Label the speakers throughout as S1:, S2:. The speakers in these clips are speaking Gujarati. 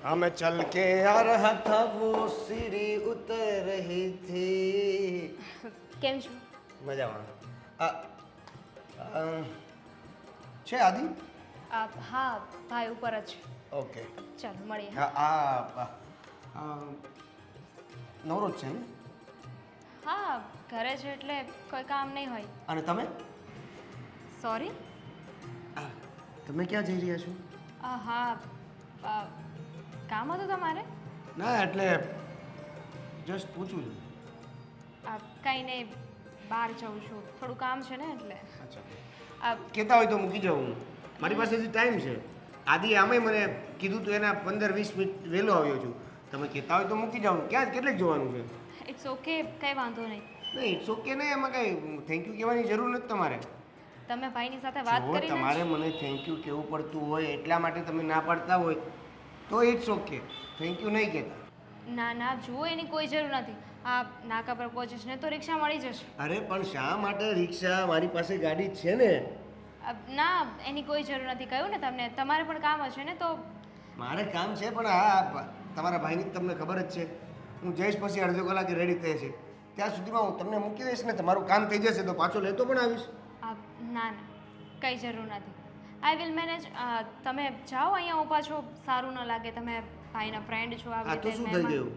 S1: हम चल के आ रहा था वो सीढ़ी उतर रही थी.
S2: કેમ છો?
S1: મજામાં. છે આદિ?
S2: હા ભાઈ ઉપર જ.
S1: ઓકે.
S2: ચાલો મળીએ.
S1: હા નવરો જ છે ને?
S2: હા ઘરે છે એટલે કોઈ કામ નહીં હોય.
S1: અને તમે?
S2: સોરી.
S1: તમે ક્યાં જઈ રહ્યા છો?
S2: હા કામ હતું તમારે?
S1: ના એટલે જસ્ટ પૂછું છું.
S2: કંઈ નહીં, બહાર જાઉં છું, થોડું કામ છે ને એટલે.
S1: અચ્છા. કહેતા હોય તો મૂકી જાઉં હું. મારી પાસે હજી ટાઈમ છે. આદિ આમે મને કીધું તું એના 15-20 મિનિટ વહેલો આવ્યો છું. તમે કહેતા હોય તો મૂકી જાઉં. ક્યાં કેટલેક જવાનું છે?
S2: ઇટ્સ ઓકે, કંઈ વાંધો નહીં.
S1: નહીં ઇટ્સ ઓકે નહીં, એમાં કંઈ થેન્ક યુ કહેવાની જરૂર નથી તમારે.
S2: તમે ભાઈની સાથે વાત
S1: જો
S2: કરીને
S1: તમારે મને થેન્ક યુ કહેવું પડતું હોય એટલા માટે તમે ના પાડતા હોય તો ઇટ્સ ઓકે, થેન્ક યુ નહીં કહેતા.
S2: ના જુઓ, એની કોઈ જરૂર નથી. નાકા પર પહોંચીશ ને તો રિક્ષા મળી જશે.
S1: અરે પણ શા માટે રિક્ષા? મારી પાસે ગાડી છે ને.
S2: ના એની કોઈ જરૂર નથી, કહ્યું ને તમને. તમારે પણ કામ હશે ને તો.
S1: મારે કામ છે પણ હા તમારા ભાઈની તમને ખબર જ છે. હું જઈશ પછી અડધો કલાકે રેડી થઈ છે. ત્યાં સુધીમાં હું તમને મૂકી દઈશ ને તમારું કામ થઈ જશે તો પાછો લેતો પણ આવીશ.
S2: ના કંઈ જરૂર નથી. I will manage. તમે જાઓ, અહીંયા ઊભા છો, સારું ન લાગે. તમે ભાઈના ફ્રેન્ડ છો.
S1: આ તો શું થઈ ગયું?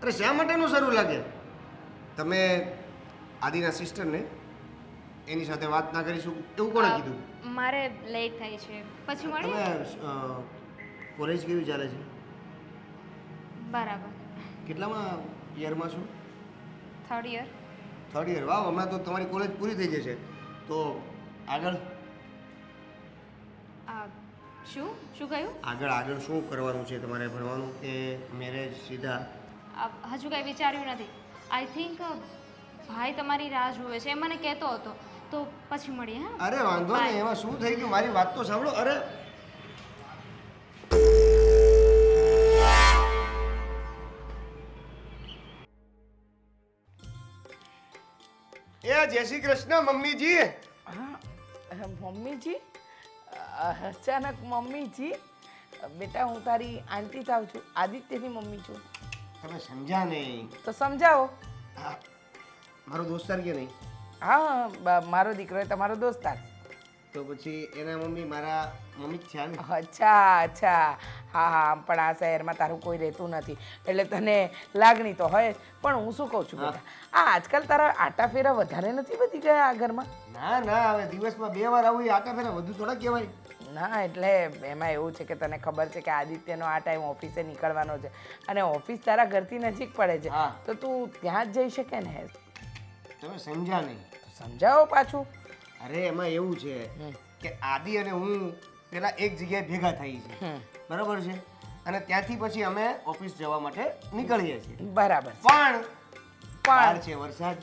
S1: અરે શા માટેનું સારું લાગે? તમે આદિના સિસ્ટરને એની સાથે વાત ના કરીશું એવું કોણે કીધું?
S2: મારે લેટ થાય છે, પછી મળીએ.
S1: તમે કોલેજ કેવી ચાલે છે?
S2: બરાબર.
S1: કેટલામાં યરમાં છો?
S2: 3rd year.
S1: 3rd year. વાહ, હમણાં તો તમારી કોલેજ પૂરી થઈ જશે. તો આગળ
S2: શું કહ્યું?
S1: આગળ શું કરવાનું છે તમારે? ભણવાનું કે મેરેજ સીધા?
S2: હજુ કાંઈ વિચાર્યું નથી. આઈ થિંક ભાઈ તમારી રાહ જુએ છે, એ મને કહેતો હતો. તો પછી મળીએ. હા.
S1: અરે વાંધો નહીં, એમાં શું થઈ ગયું? મારી વાત તો સાંભળો. અરે જય શ્રી કૃષ્ણ મમ્મીજી.
S3: હા મમ્મીજી? અચાનક મમ્મીજી? બેટા હું તારી આંટી થાવ છું, આદિત્યની મમ્મી છું.
S1: તમે સમજ્યા નહીં.
S3: તો સમજાવો.
S1: મારો દોસ્તાર કે નહીં?
S3: હા મારો દીકરો એ તમારો દોસ્તાર.
S1: તો પછી એના મમ્મી મારા મમ્મી જ થયા ને.
S3: અચ્છા. હા પણ આ શહેરમાં તારું કોઈ રહેતું નથી એટલે તને લાગણી તો હોય જ. પણ હું શું કહું છું બેટા, આજકાલ તારા આટા ફેરા વધારે નથી વધી ગયા આ ઘરમાં?
S1: ના હવે દિવસમાં 2 વાર આવું એ આટા ફેરા વધુ થોડા કહેવાય.
S3: ના એટલે એમાં એવું છે કે તને ખબર છે કે આદિત્યનો આ ટાઈમ ઓફિસે નીકળવાનો છે અને ઓફિસ તારા ઘરથી નજીક પડે છે. તો તું ત્યાં જ જઈ શકે ને.
S1: તમે સમજ્યા નહીં.
S3: સમજાવો પાછું.
S1: અરે એમાં એવું છે કે આદિ અને હું પેલા એક જગ્યાએ ભેગા થઈ છે, બરાબર છે? અને ત્યાંથી પછી અમે ઓફિસ જવા માટે નીકળીએ છીએ.
S3: બરાબર.
S1: પણ છે વરસાદ.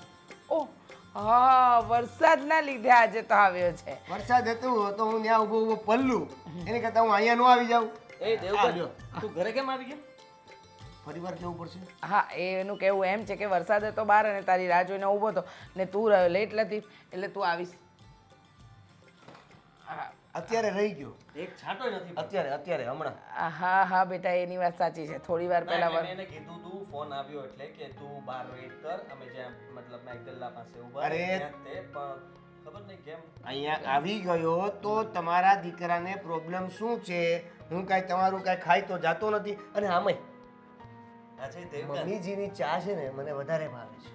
S3: ઓહ હા, વરસાદના લીધે આજે તો આવ્યો છે.
S1: વરસાદ હતું તો હું ત્યાં ઊભો પલ્લું, એને કરતા હું અહીંયા નો આવી જાઉં.
S4: એ દેવગઢ, તું ઘરે કેમ આવી ગયો?
S1: ફરી વાર કેવું પડશે?
S3: હા એનું કહેવું એમ છે કે વરસાદ હતો બહાર અને તારી રાહ જોઈને ઊભો હતો ને તું રહ્યો લેટ લતીફ એટલે તું આવીશ.
S1: અત્યારે રહી ગયો
S4: એક છાંટો નથી.
S1: અત્યારે હમણાં.
S3: હા બેટા એની વાત સાચી છે. થોડી વાર પહેલા
S4: મેં એને કીધું તું ફોન આવ્યો એટલે કે તું બહાર વેઇટ કર, અમે જ્યાં મતલબ મેં ગલ્લા પાસે ઊભા ત્યાં તે પણ ખબર નહીં કેમ
S1: અહીંયા આવી ગયો તો તમારા દીકરાને પ્રોબ્લેમ શું છે? હું કાંઈ તમારું કાંઈ ખાઈ તો જાતો નથી. અને આમાંય
S4: અજય દેવગન
S1: મમ્મીજીની ચા છે ને મને વધારે ભાવે છે.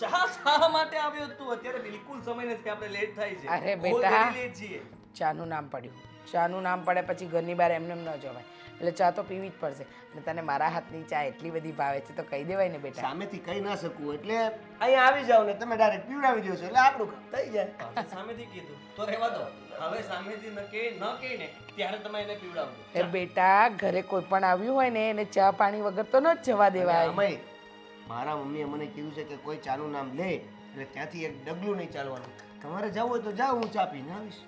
S4: ચા માટે આવ્યો તું? અત્યારે બિલકુલ સમય નથી, આપણે લેટ થાય છે.
S3: અરે બેટા
S4: લેટ છીએ.
S3: ચાનું નામ પડ્યું. ચાનું નામ પડે પછી ઘરની બહાર એમને ન જવાય એટલે ચા તો પીવી જ પડશે. અને તને મારા હાથની ચા એટલી બધી ભાવે છે તો કહી દેવાય ને બેટા.
S1: સામેથી કહી ના શકું એટલે અહીંયા આવી જાવ ને તમે ડાયરેક્ટ પીવડાવી દો છો એટલે આપણું કામ થઈ જાય.
S4: સામેથી કીધું તો રહેવા દો. હવે સામેથી ન કહે ને ત્યારે તમે એને પીવડાવજો.
S3: એ બેટા ઘરે કોઈ પણ આવ્યું હોય ને એને ચા પાણી વગર તો ન જ જવા દેવાય.
S1: આમાંય મારા મમ્મીએ મને કીધું છે કે કોઈ ચાનું નામ લે એટલે ત્યાંથી એક ડગલું નહીં ચાલવાનું. તમારે જવું હોય તો જાઓ, હું ચા પીને આવીશ.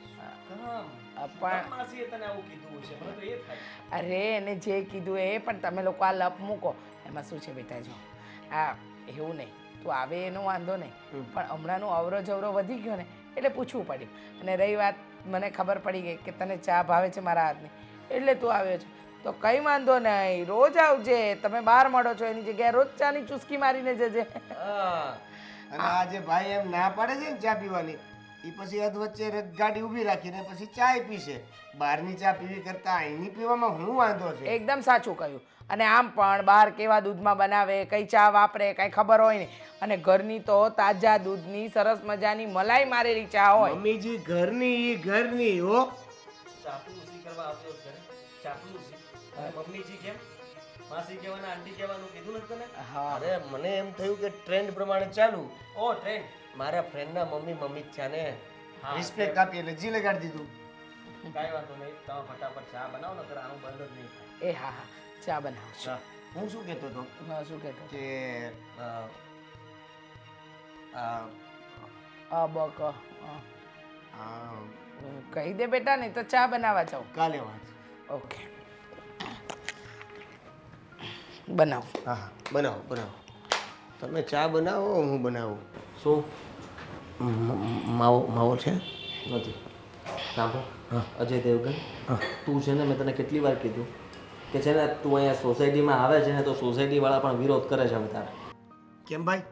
S3: અરે એને જે કીધું એ પણ તમે લોકો આ લપ મૂકો. એમાં શું છે બેટા, જો એવું નહીં, તું આવે એનો વાંધો નહીં પણ હમણાંનો અવરો જવરો વધી ગયો ને એટલે પૂછવું પડ્યું. અને રહી વાત, મને ખબર પડી ગઈ કે તને ચા ભાવે છે મારા હાથની એટલે તું આવ્યો છે. તો કંઈ વાંધો નહીં, રોજ આવજે. તમે બહાર મળો છો એની જગ્યાએ રોજ ચાની ચુસ્કી મારીને જજે.
S4: હા
S1: અને આ જે ભાઈ એમ ના પાડે છે ને ચા પીવાની, એ પછી અધ વચ્ચે ગાડી ઊભી રાખીને પછી ચાય પીશે. બહારની ચા પીવી કરતા અહીંની પીવામાં શું વાંધો છે?
S3: એકદમ સાચું કહ્યું. અને આમ પણ બહાર કેવા દૂધમાં બનાવે, કઈ ચા વાપરે, કઈ ખબર હોય નહીં. અને ઘરની તો તાજા દૂધની સરસ મજાની મલાઈ મારેલી ચા હોય.
S1: મમ્મીજી ઘરની ઈ ઘરની હો.
S4: ચાપલુસી કરવા આવ્યો છે ચાપલુસી અને મમ્મીજી કેમ માસી કહેવાના આંટી કહેવાનું કીધું નથી તને?
S3: હા,
S1: અરે મને એમ થયું કે ટ્રેન્ડ પ્રમાણે ચાલુ.
S4: ઓ ટ્રેન્ડ.
S1: મારા ફ્રેન્ડના મમ્મી જ છે ને,
S4: હા,
S1: રિસ્પેક્ટ આપી એટલે જી લગાડી દીધું.
S4: કાંઈ વાંધો નહીં, તમે ફટાફટ ચા બનાવો નકર આનું બંધ જ નહીં થાય.
S3: એ હા હા, ચા બનાવું છું.
S1: હા, હું શું કહેતો હતો
S3: હા, શું કહેતો?
S1: કે આ
S3: બક
S1: આ
S3: કહી દે બેટા, નહીં તો ચા બનાવવા જાઉં.
S1: કાલે વાત.
S3: ઓકે, બનાવું.
S1: હા હા, બનાવો બનાવો. તમે ચા બનાવો, હું બનાવું.
S4: શું
S1: માવો છે?
S4: નથી સાંભળ. અજય દેવગન, તું છે ને, મેં તને કેટલી વાર કીધું કે છે ને તું અહીંયા સોસાયટીમાં આવે છે ને તો સોસાયટીવાળા પણ વિરોધ કરે છે હવે તારે.
S1: કેમ ભાઈ?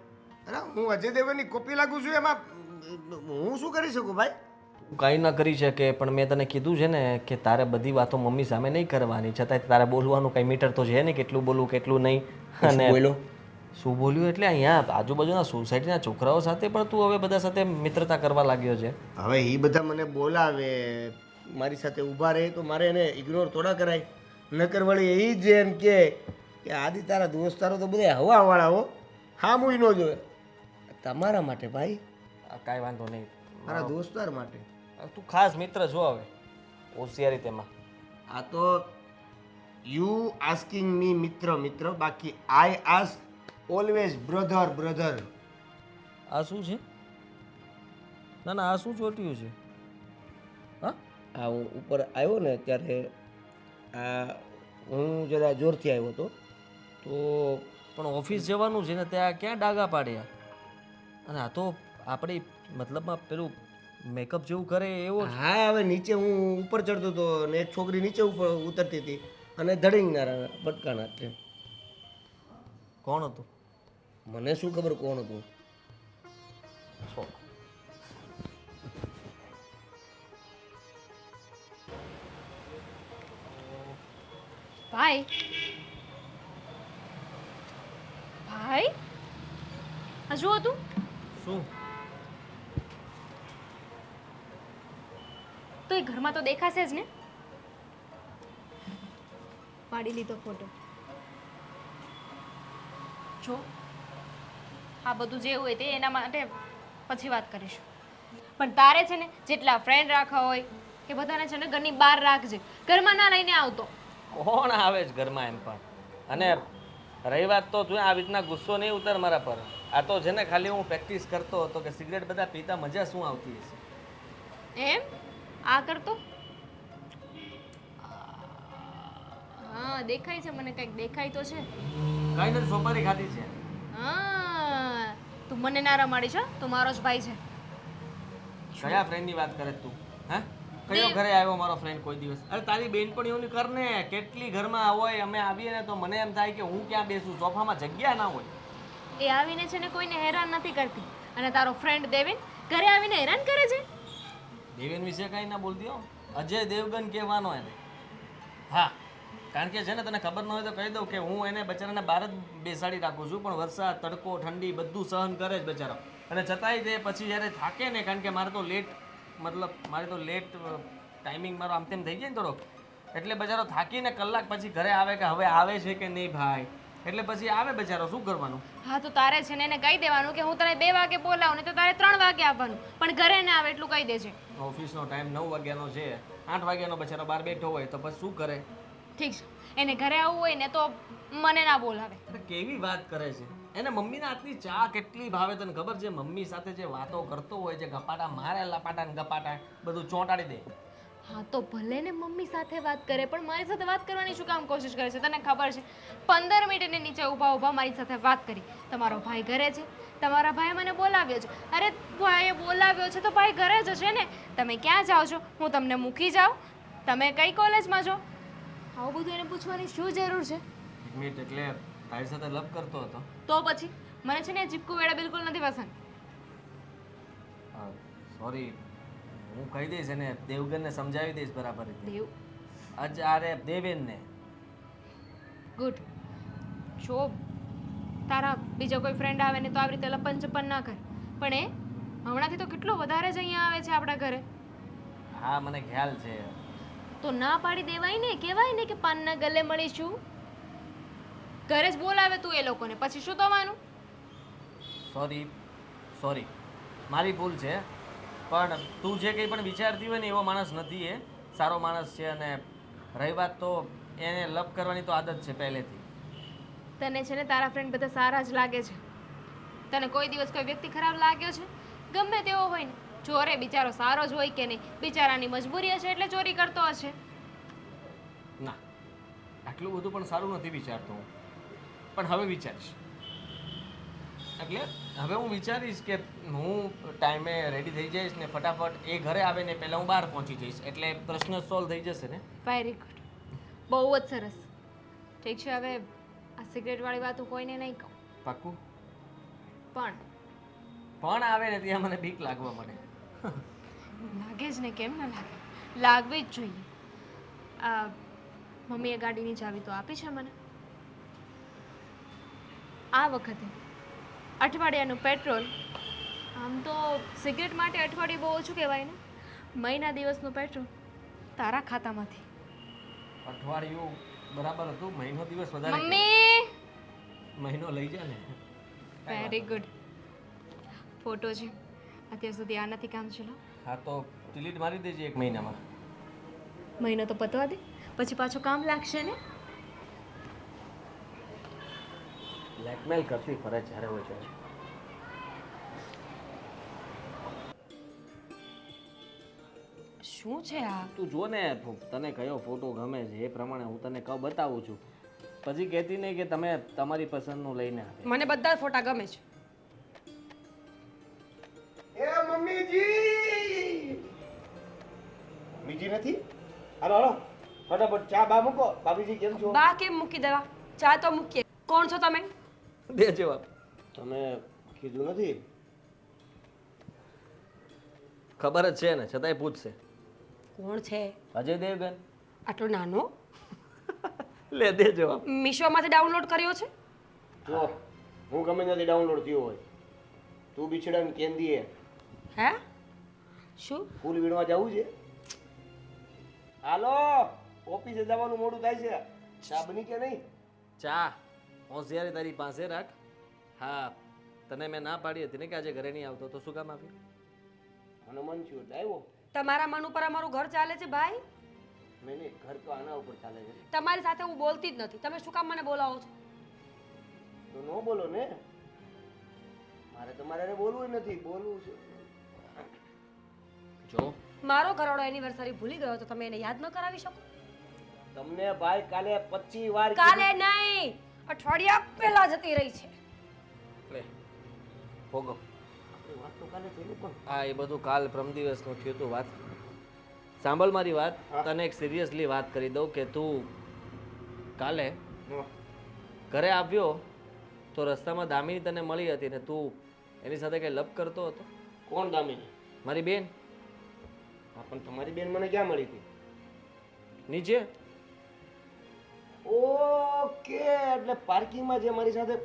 S1: અરે હું અજય દેવગનની કોપી લાગુ છું, એમાં હું શું કરી શકું ભાઈ?
S4: તું કાંઈ ન કરી શકે, પણ મેં તને કીધું છે ને કે તારે બધી વાતો મમ્મી સામે નહીં કરવાની. છતાંય તારે બોલવાનું કંઈ મીટર તો છે ને, કેટલું બોલવું કેટલું નહીં. અને
S1: બોલો
S4: શું બોલ્યું એટલે અહીંયા આજુબાજુના સોસાયટીના છોકરાઓ સાથે પણ તું હવે બધા સાથે મિત્રતા કરવા લાગ્યો છે.
S1: હવે એ બધા મને બોલાવે, મારી સાથે ઊભા રહે તો મારે એને ઇગ્નોર થોડા કરાય. નકર વળી એ જ એમ કે આદિ તારા દોસ્તારો તો બધા હવાવાળા હો, હા મુઈ ન જોવે. તમારા માટે ભાઈ,
S4: કાંઈ વાંધો નહીં,
S1: મારા દોસ્તાર માટે.
S4: તું ખાસ મિત્ર છો હવે, હોશિયારી તેમાં.
S1: આ તો યુ આસ્કિંગ મી મિત્ર મિત્ર, બાકી આઈ આસ્ક ઓલવેઝ બ્રધર બ્રધર.
S4: આ શું છે? ના ના, આ શું ચોટ્યું છે? હા,
S1: આ હું ઉપર આવ્યો ને ત્યારે આ હું જરા જોરથી આવ્યો હતો તો
S4: પણ ઓફિસ જવાનું છે ને, ત્યાં ક્યાં ડાગા પાડ્યા? અને આ તો આપણી મતલબમાં પેલું મેકઅપ જેવું કરે એવો.
S1: હા, હવે નીચે હું ઉપર ચડતો હતો ને એક છોકરી નીચે ઉપર ઉતરતી હતી અને ધડીંગનારા ભટકાણા છે.
S4: કોણ હતું?
S1: મને શું ખબર કોણ હતું.
S2: ભાઈ ભાઈ આ જુઓ તું,
S4: શું?
S2: તો એ ઘરમાં તો દેખાશે જ ને. પાડી લીધો ફોટો. જો આ બધું જે હોય તે એના માટે પછી વાત કરીશું, પણ તારે છે ને જેટલા ફ્રેન્ડ રાખવા હોય એ બધાને છે ને ઘરની બહાર રાખજે, ઘરમાં ના લઈને આવતો.
S4: કોણ આવે છે ઘરમાં એમ પણ? અને રહી વાત તો તું આ રીતના ગુસ્સો નહીં ઉતાર મારા પર. આ તો છે ને ખાલી હું પ્રેક્ટિસ કરતો હતો કે સિગરેટ બધા પીતા મજા શું આવતી હશે.
S2: એમ આ કરતો? હા દેખાય છે મને, કંઈક દેખાય તો છે.
S4: કઈ નથી, સોપારી ખાધી છે.
S2: હા તું મને ના રમાડીશ, હા તું મારો જ ભાઈ છે.
S4: કયા ફ્રેન્ડની વાત કરે તું? હા, કયો ઘરે આવ્યો મારો ફ્રેન્ડ કોઈ દિવસ? અરે તારી બેનપણીઓની કર ને, કેટલી ઘરમાં હોય, અમે આવીએ ને તો મને એમ થાય કે હું ક્યાં બેસું, સોફામાં જગ્યા ના હોય.
S2: એ આવીને છે ને કોઈને હેરાન નથી કરતી, અને તારો ફ્રેન્ડ દેવેન ઘરે આવીને હેરાન કરે છે.
S4: દેવેન વિશે કઈ ના બોલતી હો, અજય દેવગન કહેવાનો એને. હા, કારણ કે છે ને તને ખબર ન હોય તો કહી દઉં કે હું એને બચારાને બહાર જ બેસાડી રાખું છું, પણ વરસાદ તડકો ઠંડી બધું સહન કરે જ બચારો. અને છતાંય તે પછી જ્યારે થાકે ને, કારણ કે મારે તો લેટ ટાઈમિંગ મારો આમ તેમ થઈ જાય ને થોડોક, એટલે બચારો થાકીને કલાક પછી ઘરે આવે કે હવે આવે છે કે નહીં ભાઈ, એટલે પછી આવે બચારો. શું કરવાનું?
S2: હા તો તારે છે ને એને કહી દેવાનું કે હું તને 2 વાગે બોલાવું ને તો તારે 3 વાગે આવવાનું, પણ ઘરે ના આવે એટલું કહી દેજે.
S4: ઓફિસનો ટાઈમ 9 વાગ્યાનો છે, 8 વાગ્યાનો બચારો બહાર બેઠો હોય તો પછી શું કરે?
S2: ઠીક છે, એને ઘરે આવવું હોય ને તો મને ના બોલાવે.
S4: અરે કેવી વાત કરે છે! એને મમ્મીના હાથની ચા કેટલી ભાવે તને ખબર છે? મમ્મી સાથે જે વાતો કરતો હોય, જે ગપાટા મારે, લપાટા ને ગપાટા બધું ચોંટાડી દે.
S2: હા તો ભલે ને મમ્મી સાથે વાત કરે, પણ મારી સાથે વાત કરવાની શું કામ કોશિશ કરે છે? તને ખબર છે 15 મિનિટ એને નીચે ઊભા મારી સાથે વાત કરી. તમારો ભાઈ ઘરે છે, તમારા ભાઈએ મને બોલાવ્યો છે. અરે ભાઈએ બોલાવ્યો છે તો ભાઈ ઘરે જ છે ને. તમે ક્યાં જાઓ છો? હું તમને મૂકી જાઉં? તમે કઈ કોલેજમાં છો? આવું બધું એને પૂછવાની શું જરૂર છે?
S4: એક મિનિટ, એટલે તારી સાથે લવ કરતો હતો?
S2: તો પછી મને છે ને ચીપકુ વેડા બિલકુલ નથી પસંદ.
S4: સોરી, હું કહી દઈશ એને, દેવગનને સમજાવી દઈશ બરાબર રીતે.
S2: દેવ
S4: અરે દેવેનને.
S2: ગુડ. જો તારા બીજો કોઈ ફ્રેન્ડ આવે ને તો આવી રીતે લપન ચપ્પન ના કર. પણ એ હમણાંથી તો કેટલો વધારે જ અહીંયા આવે છે આપણા ઘરે.
S4: હા, મને ખ્યાલ છે.
S2: તો ના પાડી દેવાય ને, કહેવાય ને કે પાનના ગલે મળીશું. ઘરે જ બોલાવે તું એ લોકોને, પછી શું થવાનું?
S4: સોરી સોરી, મારી ભૂલ છે. પણ તું જે કંઈ પણ વિચારતી હોય ને એવો માણસ નથી. એ સારો માણસ છે. અને રહી વાત તો એને લવ કરવાની તો આદત છે પહેલેથી.
S2: તને છે ને તારા ફ્રેન્ડ બધા સારા જ લાગે છે. તને કોઈ દિવસ કોઈ વ્યક્તિ ખરાબ લાગ્યો છે? ગમે તેવો હોય ને, ચોરે બિચારો સારો જ હોય કે નહીં, બિચારાની મજબૂરી હશે એટલે ચોરી કરતો હશે.
S4: ના, આટલું બધું પણ સારું નથી વિચારતો હું. પણ હવે વિચારીશ. એટલે હવે હું વિચારીશ કે હું ટાઈમે રેડી થઈ જઈશ ને ફટાફટ એ ઘરે આવે ને પહેલાં હું બહાર પહોંચી જઈશ, એટલે પ્રશ્ન સોલ્વ થઈ જશે ને.
S2: વેરી ગુડ, બહુ જ સરસ. ઠીક છે, હવે આ સિગરેટવાળી વાત હું કોઈને નહીં કહું.
S4: પાક્કું?
S2: પણ
S4: આવે ને ત્યાં મને બીક લાગવા માંડે.
S2: લાગે જ ને, કેમ ના લાગે? લાગવી જ જોઈએ. આ મમ્મીએ ગાડીની ચાવી તો આપી છે મને. આ વખતે અઠવાડિયાનું પેટ્રોલ, આમ તો સિગરેટ માટે અઠવાડિયું બહુ ઓછું કહેવાય ને, મહિના દિવસનું પેટ્રોલ તારા ખાતામાંથી.
S4: અઠવાડિયું બરાબર હતું, મહિનો દિવસ વધારે.
S2: મમ્મી
S4: મહિનો લઈ જા ને.
S2: Very good. ફોટો છે, અત્યાર સુધી આ નથી કામ ચલો.
S4: હા, તો ડિલીટ મારી દેજે 1 મહિનામાં.
S2: મહિનો તો પતવા દે, પછી પાછું કામ લાગશે ને.
S4: બ્લેકમેલ કરતી ફરે જ્યારે હોય છે.
S5: શું છે આ?
S4: તું જો ને, તને કયો ફોટો ગમે છે એ પ્રમાણે હું તને બતાવું છું. પછી કહેતી નહીં કે તમે તમારી પસંદનું લઈને આવે.
S5: મને બધા ફોટા ગમે છે.
S1: એ મમ્મીજી! મમ્મીજી નથી? હાલો હાલો, ફટાફટ ચા બા મૂકો. ભાભીજી કેમ છો?
S5: બા કેમ મૂકી દેવા? ચા તો મૂકીએ. કોણ છો તમે?
S4: દે જવાબ.
S1: તમે કીધું નથી?
S4: ખબર જ છે ને, છતાંય પૂછશે.
S5: કોણ છે?
S4: અજય દેવગન.
S5: આટલો નાનો?
S4: લે દે જવાબ.
S5: મીશોમાંથી ડાઉનલોડ કર્યો છે?
S1: જો હું ગમે ત્યાંથી ડાઉનલોડ થયો હોય, તું બિછડાને કેન્દી
S5: હે? શું?
S1: ફૂલ વીણવા જવું છે? હાલો, ઓફિસે જવાનું મોડું થાય છે. ચા બની કે નહીં?
S4: ચા હોશિયારી તારી પાસે રાખ. હા, તને મેં ના પાડી હતી ને કે આજે ઘરે નહીં આવતો, તો શું કામ આવ્યું?
S1: મને મન થયું એટલે આવ્યો.
S5: તમારા મન ઉપર અમારું ઘર ચાલે છે ભાઈ.
S1: નહીં નહીં, ઘર તો આના ઉપર ચાલે છે.
S5: તમારી સાથે હું બોલતી જ નથી. તમે શું કામ મને બોલાવો છો?
S1: તો ન બોલો ને. મારે તમારે હારે બોલવું નથી, બોલવું છે.
S4: જો
S5: મારો ઘરવાળો એનિવર્સરી ભૂલી ગયો તો તમે એને યાદ ન કરાવી શકો?
S1: તમને ભાઈ કાલે 25 વાર
S5: કાલે નહીં, અઠવાડિયા પહેલા જતી રહી છે.
S4: લે ભોગવ.
S1: આપણી વાત તો કાલે થયેલી પણ.
S4: આ એ બધું કાલ પ્રમ દિવસનું થયું હતું. વાત સાંભળ મારી વાત. તને એક સિરિયસલી વાત કરી દઉં કે તું કાલે ઘરે આવ્યો તો રસ્તામાં દામિની તને મળી હતી ને તું એની સાથે કઈ લપ કરતો હતો.
S1: કોણ દામિની?
S4: મારી બેન.
S1: હા, પણ તમારી બેન મને ક્યાં મળી હતી?
S4: નીચે.
S1: ઓકે, એટલે પાર્કિંગમાં જે મારી સાથે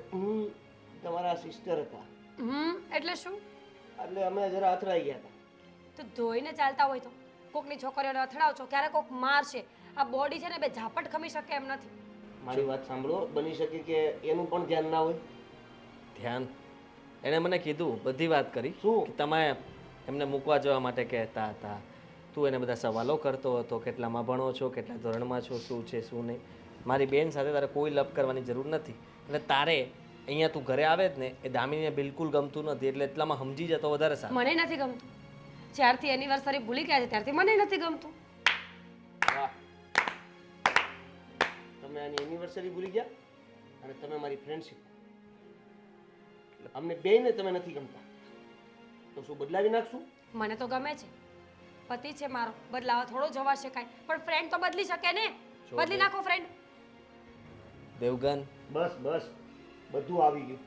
S1: તમારા સિસ્ટર હતા,
S5: એટલે શું?
S1: એટલે અમે જરા અથડાઈ ગયા હતા.
S5: તો ધોઈને ચાલતા હોય તો કોકની છોકરીઓને અથડાવ છો, ક્યારે કોક મારશે. આ બોડી છે ને બે ઝાપટ ખમી શકે એમ નથી.
S1: મારી વાત સાંભળો, બની શકે કે એનું પણ ધ્યાન ના હોય.
S4: ધ્યાન એણે મને કીધું, બધી વાત કરી
S1: શું?
S4: કે તમે એમને મૂકવા જવા માટે કહેતા હતા. તું એને બધા સવાલો કરતો હતો, કેટલામાં ભણો છો, કેટલા ધોરણમાં છો, શું છે શું નહીં. મારી બેન સાથે તારે કોઈ લપ કરવાની જરૂર નથી. એટલે તારે અહીંયા તું ઘરે આવે જ ને એ દામિનીને બિલકુલ ગમતું નથી, એટલે એટલામાં સમજી જતો વધારે સારું.
S5: મને નથી ગમતું. જ્યારથી એનિવર્સરી ભૂલી ગયા છે ત્યારથી મને નથી ગમતું.
S1: વાહ, તમે આની એનિવર્સરી ભૂલી ગયા અને તમે મારી ફ્રેન્ડશિપ. અમને બેયને તમે નથી ગમતા, તો શું બદલાવી નાખશું?
S5: મને તો ગમે છે, પતિ છે મારો, બદલાવા થોડો જવા શકાય, પણ ફ્રેન્ડ તો બદલી શકે ને. બદલી નાખો ફ્રેન્ડ.
S4: દેવગન
S1: બસ બસ બધું આવી ગયું.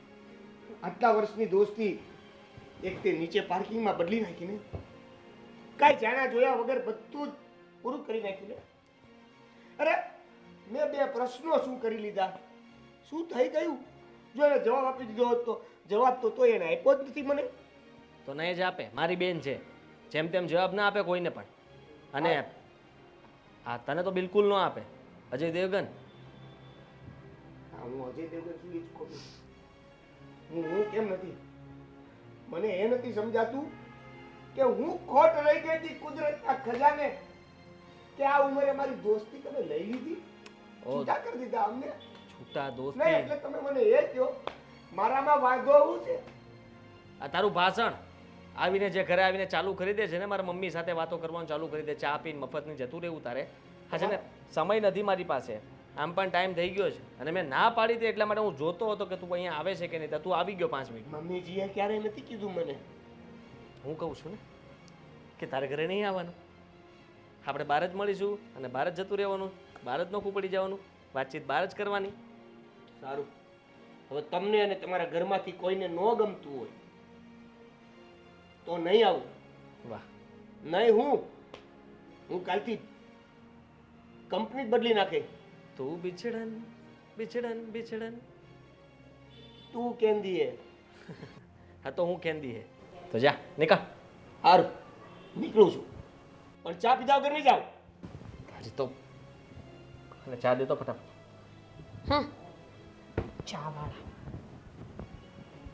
S1: આટલા વર્ષની દોસ્તી એક તે નીચે પાર્કિંગમાં બદલી નાખીને કાંઈ જાણ્યા જોયા વગર બધું જ પૂરું કરી નાખ્યું ને. અરે મેં બે પ્રશ્નો શું કરી લીધા, શું થઈ ગયું? જો એને જવાબ આપી દીધો હોત તો જવાબ તો એને આપ્યો જ નથી મને.
S4: તો નહીં જ આપે, મારી બેન છે, જેમ તેમ જવાબ ના આપે કોઈને પણ. અને હા તને તો બિલકુલ ન આપે. અજય દેવગન
S1: હા હું અજય દેવગન છું એ જ ખોટું. હું કેમ નથી? મને એ નથી સમજાતું કે હું ખોટ રહી ગઈ હતી કુદરતના ખજાને કે આ ઉંમરે મારી દોસ્તી તમે લઈ લીધી, છૂટા કરી દીધા અમને.
S4: છૂટા
S1: નહીં
S4: દોસ્તી
S1: એટલે તમે મને એ કહો મારામાં વાંધો શું છે?
S4: આ તારું ભાષણ આવીને જે ઘરે આવીને ચાલુ કરી દે છે ને, મારા મમ્મી સાથે વાતો કરવાનું ચાલુ કરી દે, ચા પીને મફતની જતું રહેવું તારે. હા છે ને, સમય નથી મારી પાસે, આમ પણ ટાઈમ થઈ ગયો છે અને મેં ના પાડી હતી એટલા માટે હું જોતો હતો કે તું અહીંયા આવે છે કે નહીં. તો તું આવી ગયો 5 મિનિટ.
S1: મમ્મીજીએ ક્યારેય નથી કીધું મને.
S4: હું કહું છું ને કે તારે ઘરે નહીં આવવાનું, આપણે બહાર જ મળીશું અને બહાર જ જતું રહેવાનું, બહાર જ નોખું પડી જવાનું, વાતચીત બહાર જ કરવાની.
S1: સારું, હવે તમને અને તમારા ઘરમાંથી કોઈને ન ગમતું હોય તો નહીં આવું.
S4: વાહ,
S1: નહીં હું કાલથી કંપની બદલી નાખે.
S4: તું બિછડન બિછડન બિછડન
S1: તું કેન્દી હે.
S4: હા તો હું કેન્દી હે. તો જા નીકળ.
S1: સારું નીકળું છું, પણ ચા પીધા વગર નહીં જાઉં.
S4: હજી તો અને ચા દે તો ફટાફટ.
S5: ચાવાળા.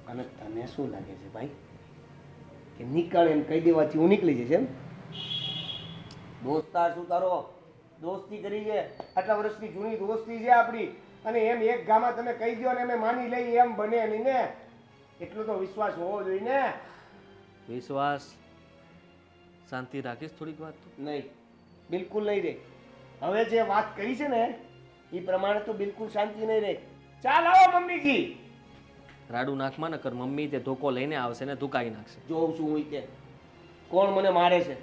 S1: અને તને શું લાગે છે ભાઈ કે નીકળ એમ કહી દેવાથી હું નીકળી જઈશ એમ? દોસ્તાર શું તારો દોસ્તી કરી છે, આટલા વર્ષની જૂની દોસ્તી છે આપણી, અને એમ એક ગામાં તમે કહી દો ને અમે માની લઈ એમ બને નહીં ને. એટલો તો વિશ્વાસ હોવો જોઈએ ને.
S4: વિશ્વાસ શાંતિ રાખીશ થોડીક વાત તો.
S1: નહીં, બિલકુલ નહીં રે. હવે જે વાત કરી છે ને એ પ્રમાણે તો બિલકુલ શાંતિ નહીં રહે. ચાલ આવો મમ્મીજી.
S4: રાડુ નાખમાં નકર મમ્મી તે ધોકો લઈને આવશે ને ધુકાઈ નાખશે.
S1: જોઉં છું હું કે કોણ મને મારે છે.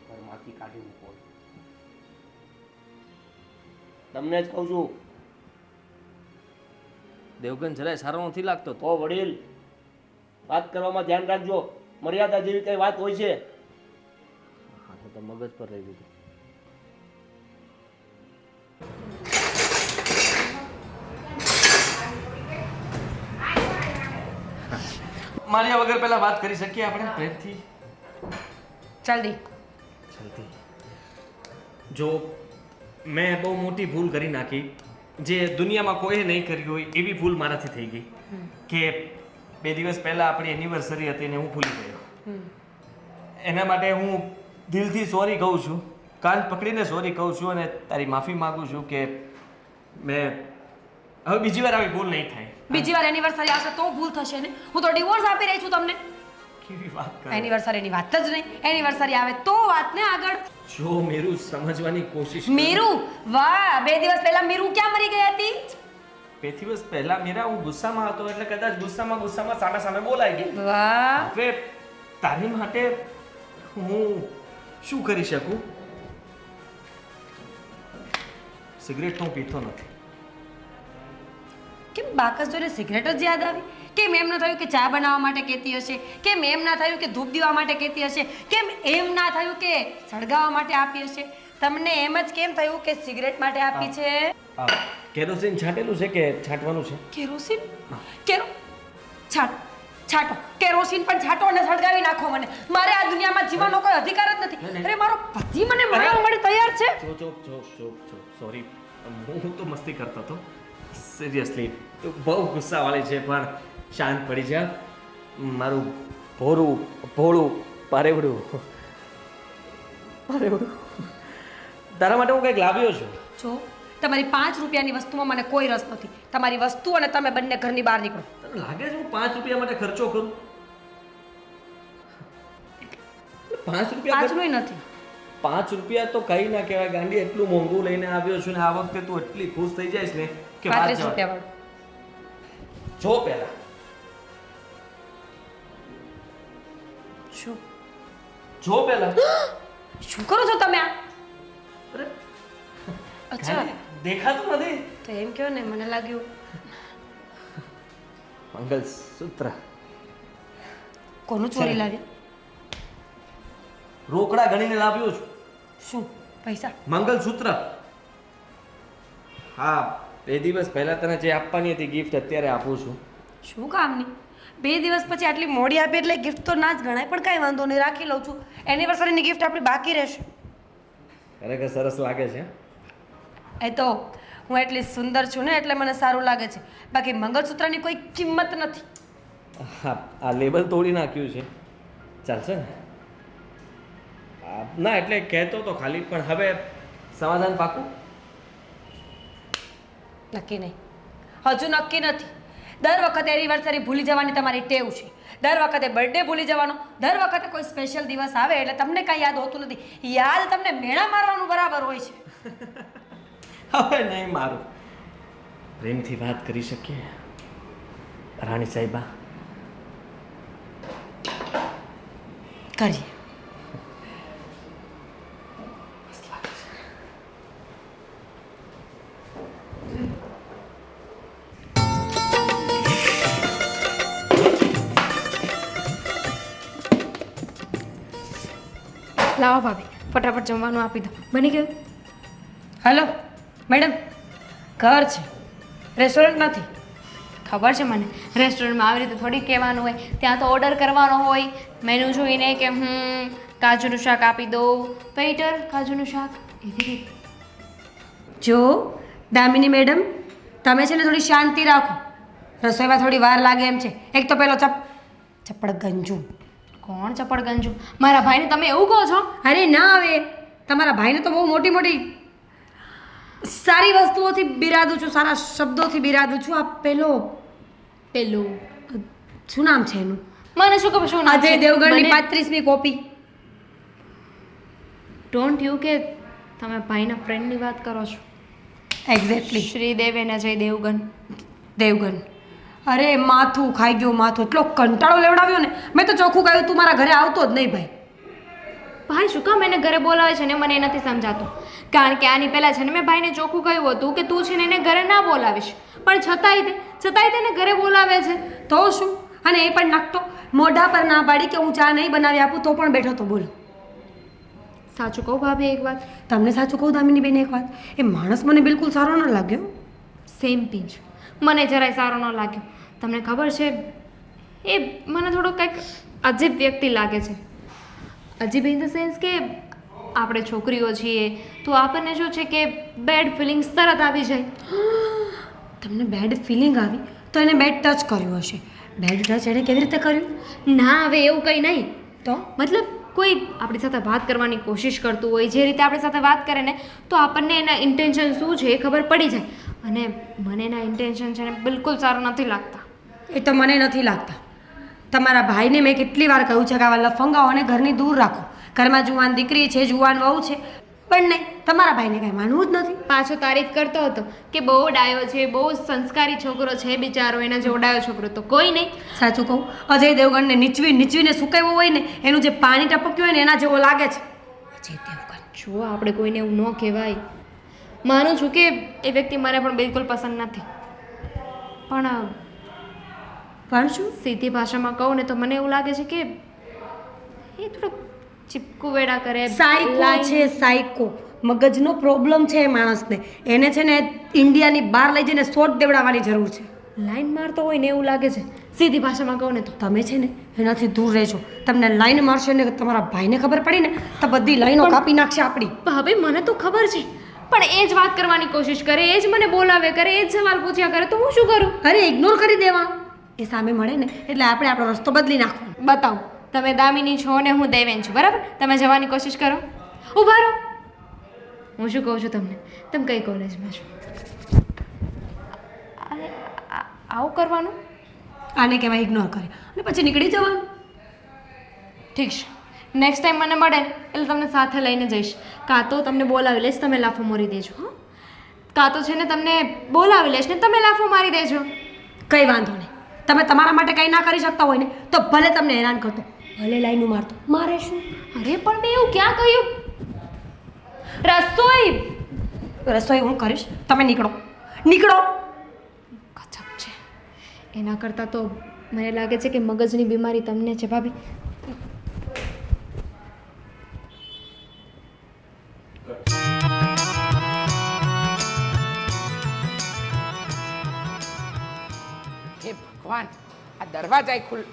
S1: ઘરમાંથી કાઢી મૂકો. તમને જ કહું છું.
S4: દેવગન જરાય સારો નથી લાગતો.
S1: તો વડીલ વાત કરવામાં ધ્યાન રાખજો, મર્યાદા જેવી કઈ વાત હોય છે.
S4: હા તો મગજ પર રહી ગયું. માર્યા વગર પહેલા વાત કરી શકીએ આપણે પ્રેમથી?
S5: જલ્દી.
S4: જલ્દી. જો મેં બહુ મોટી ભૂલ કરી નાખી, જે દુનિયામાં કોઈએ નહીં કરી હોય એવી ભૂલ મારાથી થઈ ગઈ કે 2 દિવસ પહેલા આપણી એનિવર્સરી હતી ને હું ભૂલી ગયો. એના માટે હું દિલથી સોરી કહું છું, કાન પકડીને સોરી કહું છું અને તારી માફી માંગુ છું કે મેં હવે બીજી વાર આવી ભૂલ નહીં થાય.
S5: બીજી વાર એનિવર્સરી આવશે તો ભૂલ થશે ને. હું તો ડિવોર્સ આપી રહી છું તમને.
S4: કેવી વાત કરે.
S5: એનિવર્સરીની વાત જ નહીં. એનિવર્સરી આવે તો વાત ને આગળ.
S4: જો મેરું સમજવાની કોશિશ કર.
S5: મીરુ, વાહ, 2 દિવસ પહેલા મીરુ ક્યાં મરી ગઈ હતી?
S4: 2 દિવસ પહેલા મીરા હું ગુસ્સામાં હતો એટલે કદાચ ગુસ્સામાં સામે સામે બોલાઈ ગઈ.
S5: વાહ.
S4: હવે તારી માટે હું શું કરી શકું? સિગરેટ તો હું પીતો નથી.
S5: કેમ બાકસ જોઈને સિગરેટ જ યાદ આવી? કેમ એમ ના થયું કે ચા બનાવવા માટે કહેતી હશે? કેમ એમ ના થયું કે ધૂપ દીવા માટે કહેતી હશે? કેમ એમ ના થયું કે સળગાવવા માટે આપી હશે? તમને એમ જ કેમ થયું કે સિગરેટ માટે આપી છે?
S4: કેરોસીન છાંટેલું છે કે છાંટવાનું છે?
S5: કેરોસીન? છાંટો. કેરોસીન પણ છાંટો અને સળગાવી નાખો મને. મારે આ દુનિયામાં જીવવાનો કોઈ અધિકાર જ નથી. અરે મારો પતિ મને મારવા માટે તૈયાર છે.
S4: ચૂપ સોરી, હું તો મસ્તી કરતો હતો. સિરિયસલી બહુ ગુસ્સાવાળી છે, પણ શાંત પડી જા. મારું ભોળું પારેવડું તારા માટે હું કંઈક લાવ્યો છું.
S5: જો તમારી 5 રૂપિયાની વસ્તુમાં મને કોઈ રસ નથી. તમારી વસ્તુ અને તમે બંને ઘરની બહાર નીકળો.
S4: તને લાગે છે હું 5 રૂપિયા માટે ખર્ચો કરું? 5 રૂપિયા
S5: 5 નું નથી.
S4: 5 રૂપિયા તો કઈ ના કહેવાય ગાંડી. એટલું મોંઘું લઈને આવ્યો છું ને આ વખતે તું એટલી ખુશ થઈ જઈશ ને કે
S5: 35 રૂપિયા વાળું.
S4: જો પહેલા
S5: શું
S4: જો પહેલા
S5: શું કરો છો તમે? અચ્છા
S4: ખાલી દેખાતું નથી.
S5: તો એમ કહો ને, મને લાગ્યું
S4: મંગલસૂત્ર
S5: કોનું ચોરી લાવ્યા?
S4: રોકડા ગણીને લાવ્યો છું.
S5: શું પૈસા?
S4: મંગલસૂત્ર. હા, 2 દિવસ પહેલા તને જે આપવાની હતી ગિફ્ટ અત્યારે આપું છું.
S5: શું કામની? 2 દિવસ પછી આટલી મોડી આપી એટલે ગિફ્ટ તો ના જ ગણાય, પણ કાંઈ વાંધો નહીં, રાખી લઉં છું. એનિવર્સરીની ગિફ્ટ આપણી બાકી રહેશે.
S4: ખરેખર સરસ લાગે છે.
S5: એ તો હું એટલી સુંદર છું ને એટલે મને સારું લાગે છે, બાકી મંગળસૂત્રની કોઈ કિંમત નથી.
S4: હા, આ લેબલ તોડી નાખ્યું છે. ચાલશે ને? ના એટલે કહેતો તો ખાલી, પણ હવે સમાધાન પાકું?
S5: નક્કી નહીં, હજુ નક્કી નથી. દર વખતે એનિવર્સરી ભૂલી જવાની તમારી ટેવ છે, દર વખતે બર્થડે ભૂલી જવાનો, દર વખતે કોઈ સ્પેશિયલ દિવસ આવે એટલે તમને કાંઈ યાદ હોતું નથી. યાદ તમને મેણા મારવાનું બરાબર હોય છે.
S4: હવે નહીં મારું. પ્રેમથી વાત કરી શકીએ રાણી સાહેબા?
S5: કરીએ.
S2: લાવો ભાભી, ફટાફટ જમવાનું આપી દો. બની ગયું?
S5: હલો મેડમ, ઘર છે, રેસ્ટોરન્ટ નથી.
S2: ખબર છે મને, રેસ્ટોરન્ટમાં આવી રીતે થોડી કહેવાનું હોય. ત્યાં તો ઓર્ડર કરવાનો હોય, મેનુ જોઈને કે કાજુનું શાક આપી દો, વેઇટર કાજુનું શાક, એવી રીતે.
S5: જો દામિની મેડમ, તમે છે ને થોડી શાંતિ રાખો. રસોઈમાં થોડી વાર લાગે એમ છે. એક તો પેલો ચપડ ગંજુ.
S2: કોણ ચપળ ગંજુ? મારા ભાઈને તમે એવું કહો છો?
S5: અરે ના, હવે તમારા ભાઈને તો બહુ મોટી મોટી સારી વસ્તુઓથી બિરાદું છું, સારા શબ્દોથી બિરાદું છું. આ પેલું શું નામ છે એનું?
S2: મને શું ખબર શું નામ છે?
S5: અજય દેવગણની 35મી કોપી.
S2: ડોન્ટ યુ કે તમે ભાઈના ફ્રેન્ડની વાત કરો છો?
S5: એક્ઝેક્ટલી,
S2: શ્રીદેવ અને અજય
S5: દેવગન. અરે માથું ખાઈ ગયું, માથું એટલો કંટાળો લેવડાવ્યો ને. મેં તો ચોખ્ખું કહ્યું તું મારા ઘરે આવતો જ નહીં ભાઈ.
S2: ભાઈ શું કામ એને ઘરે બોલાવે છે ને મને એ નથી સમજાતું. કારણ કે આની પહેલાં છે ને મેં ભાઈને ચોખ્ખું કહ્યું હતું કે તું છે ને એને ઘરે ના બોલાવીશ, પણ છતાંય તેને ઘરે બોલાવે છે.
S5: તો શું? અને એ પણ નાખતો મોઢા પર ના પાડી કે હું ચા નહીં બનાવી આપું તો પણ બેઠો તો. બોલો,
S2: સાચું કહું ભાભી એક વાત?
S5: તમને સાચું કહું દામિની બેન એક વાત, એ માણસ મને બિલકુલ સારો ન લાગ્યો.
S2: સેમ પિંચ, મને જરાય સારો ન લાગ્યો. તમને ખબર છે, એ મને થોડો કંઈક અજીબ વ્યક્તિ લાગે છે. અજીબ ઇન ધ સેન્સ કે આપણે છોકરીઓ છીએ તો આપણને શું છે કે બેડ ફિલિંગ્સ તરત આવી જાય.
S5: તમને બેડ ફિલિંગ આવી તો એને બેડ ટચ કર્યું હશે. બેડ ટચ એણે કેવી રીતે કર્યું?
S2: ના, હવે એવું કંઈ નહીં.
S5: તો
S2: મતલબ કોઈ આપણી સાથે વાત કરવાની કોશિશ કરતું હોય, જે રીતે આપણી સાથે વાત કરે ને તો આપણને એના ઇન્ટેન્શન શું છે એ ખબર પડી જાય. અને મને એના ઇન્ટેન્શન છે ને બિલકુલ સારું નથી લાગતા.
S5: એ તો મને નથી લાગતા. તમારા ભાઈને મેં કેટલી વાર કહ્યું છે કે આવા લફંગાઓને ઘરની દૂર રાખો. ઘરમાં જુવાન દીકરી છે, જુવાન વહુ છે, પણ નહીં, તમારા ભાઈને કાંઈ માનવું જ નથી.
S2: પાછો તારીફ કરતો હતો કે બહુ ડાયો છે, બહુ સંસ્કારી છોકરો છે બિચારો, એના જેવો ડાયો છોકરો તો કોઈ નહીં.
S5: સાચું કહું, અજય દેવગણને નીચવીને સુકાવ્યો હોય ને એનું જે પાણી ટપક્યું હોય ને એના જેવો લાગે છે. અજય દેવગણ.
S2: જો આપણે કોઈને એવું ન કહેવાય. માનું છું કે એ વ્યક્તિ મને પણ બિલકુલ પસંદ નથી, પણ
S5: શું?
S2: સીધી ભાષામાં કહું ને તો મને એવું લાગે છે કે એ થોડુંક ચીપકું વેડા કરે.
S5: સાયકો છે, સાયકો. મગજનો પ્રોબ્લેમ છે એ માણસને. એને છે ને ઇન્ડિયાની બહાર લઈ જઈને શોટ દેવડાવવાની જરૂર છે.
S2: લાઈન મારતો હોય ને એવું લાગે છે, સીધી ભાષામાં કહું ને તો.
S5: તમે છે ને એનાથી દૂર રહેજો. તમને લાઈન મારશે ને તમારા ભાઈને ખબર પડી ને તો બધી લાઈનો કાપી નાખશે આપણી.
S2: ભાભી મને તો ખબર છે, પણ એ જ વાત કરવાની કોશિશ કરે, એ જ મને બોલાવે કરે, એ જ સવાલ પૂછ્યા કરે તો હું શું કરું?
S5: અરે ઇગ્નોર કરી દેવાનું. એ સામે મળે ને એટલે આપણે આપણો રસ્તો બદલી નાખવાનો.
S2: બતાવો, તમે દામિની છો ને હું દેવેન છું, બરાબર? તમે જવાની કોશિશ કરો. ઊભા રહો, હું શું કહું છું તમને? તમે કઈ કોલેજમાં છો? આવું કરવાનું?
S5: આને કહેવાય ઇગ્નોર કરે અને પછી નીકળી જવાનું.
S2: ઠીક છે, નેક્સ્ટ ટાઈમ મને મળે ને એટલે તમને સાથે લઈને જઈશ. કાં તો તમને બોલાવી લઈશ, તમે લાફો મારી દેજો. હા, કાં તો છે ને તમને બોલાવી લઈશ ને તમે લાફો મારી દેજો.
S5: કંઈ વાંધો નહીં. તમે તમારા માટે કંઈ ના કરી શકતા હોય ને તો ભલે તમને હેરાન કરતો, ભલે લાઈનું મારતો, મારે શું?
S2: અરે પણ મેં એવું ક્યાં કહ્યું?
S5: રસોઈ હું કરીશ, તમે નીકળો.
S2: ગજબ છે. એના કરતાં તો મને લાગે છે કે મગજની બીમારી તમને છે ભાભી.
S3: હે ભગવાન, આ દરવાજા ખુલ.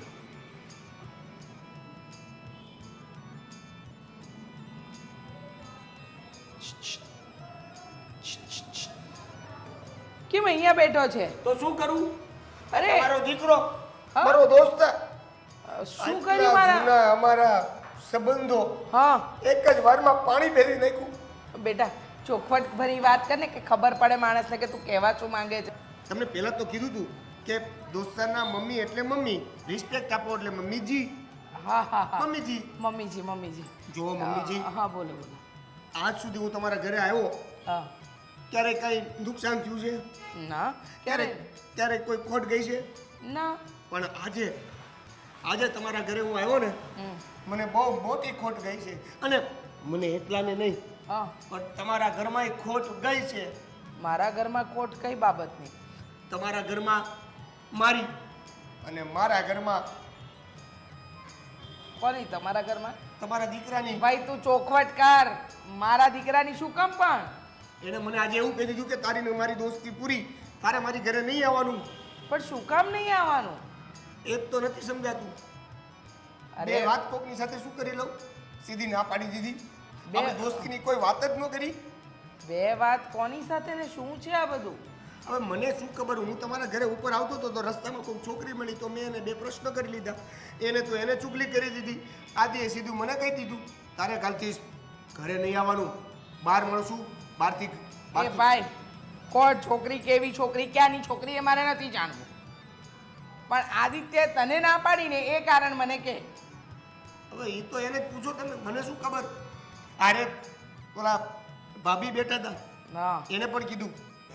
S3: કેમ અહીંયા બેઠો છે?
S1: તો શું કરું?
S3: અરે
S1: મારો દીકરો,
S3: હા?
S1: મારો દોસ્ત,
S3: શું કર્યું મારા?
S1: જૂના અમારા સંબંધો
S3: હા
S1: એક જ વારમાં પાણી ફેરી નાખ્યું.
S3: બેટા, ચોખવટ ભરી વાત કર ને, કે ખબર પડે માણસને કે તું કહેવા શું માંગે છે.
S1: તમને પહેલા તો કીધું તું કે દોસ્તારના મમ્મી એટલે મમ્મી, રિસ્પેક્ટ આપો એટલે મમ્મીજી.
S3: હા હા હા
S1: મમ્મીજી
S3: મમ્મીજી.
S1: જો મમ્મીજી,
S3: હા બોલો બોલો.
S1: આજ સુધી હું તમારા ઘરે આવ્યો
S3: હા
S1: ક્યારે કઈ નુકસાન થયું છે?
S3: ના
S1: ક્યારે ક્યારે કોઈ ખોટ ગઈ છે?
S3: ના.
S1: પણ આજે તમારા ઘરે હું આવ્યો ને,
S3: હમ.
S1: મને બહુ મોટી ખોટ ગઈ છે. અને મને એકલાને નહીં,
S3: હા
S1: પણ તમારા ઘરમાં ખોટ ગઈ છે.
S3: મારા ઘરમાં ખોટ કઈ બાબતની?
S1: તમારા ઘરમાં મારી અને મારા ઘરમાં
S3: કોની? તમારા ઘરમાં?
S1: તમારા દીકરાની.
S3: ભાઈ તું ચોખવટ કર. મારા દીકરાની શું કામ? પણ
S1: એને મને આજે એવું કહી દીધું કે તારી ને મારી દોસ્તી પૂરી, તારે મારી ઘરે નહીં આવવાનું.
S3: પણ શું કામ નહીં આવવાનું?
S1: એક તો નથી સમજાતું.
S3: અરે
S1: બે વાત કોકની સાથે શું કરી લઉં? સીધી ના પાડી દીધી. આપણી દોસ્તીની કોઈ વાત જ ન કરી.
S3: બે વાત કોની સાથે ને શું છે આ બધું?
S1: હવે મને શું ખબર, હું તમારા ઘરે ઉપર આવતો હતો તો રસ્તામાં કોઈ છોકરી મળી તો મેં એને બે પ્રશ્ન કરી લીધા. એને ચુગલી કરી દીધી. આદિએ સીધું મને કહી દીધું તારે કાલથી ઘરે નહીં આવવાનું, બહાર મળશું. બહારથી
S3: એ ભાઈ, કોણ છોકરી, કેવી છોકરી, ક્યાંની છોકરી એ મારે નથી જાણવું. પણ આદિત્ય તને ના પાડીને એ કારણ મને કે.
S1: હવે એ તો એને જ પૂછો તમે, મને શું ખબર. અરે ઓલા ભાભી બેઠા હતા,
S3: હા
S1: એને પણ કીધું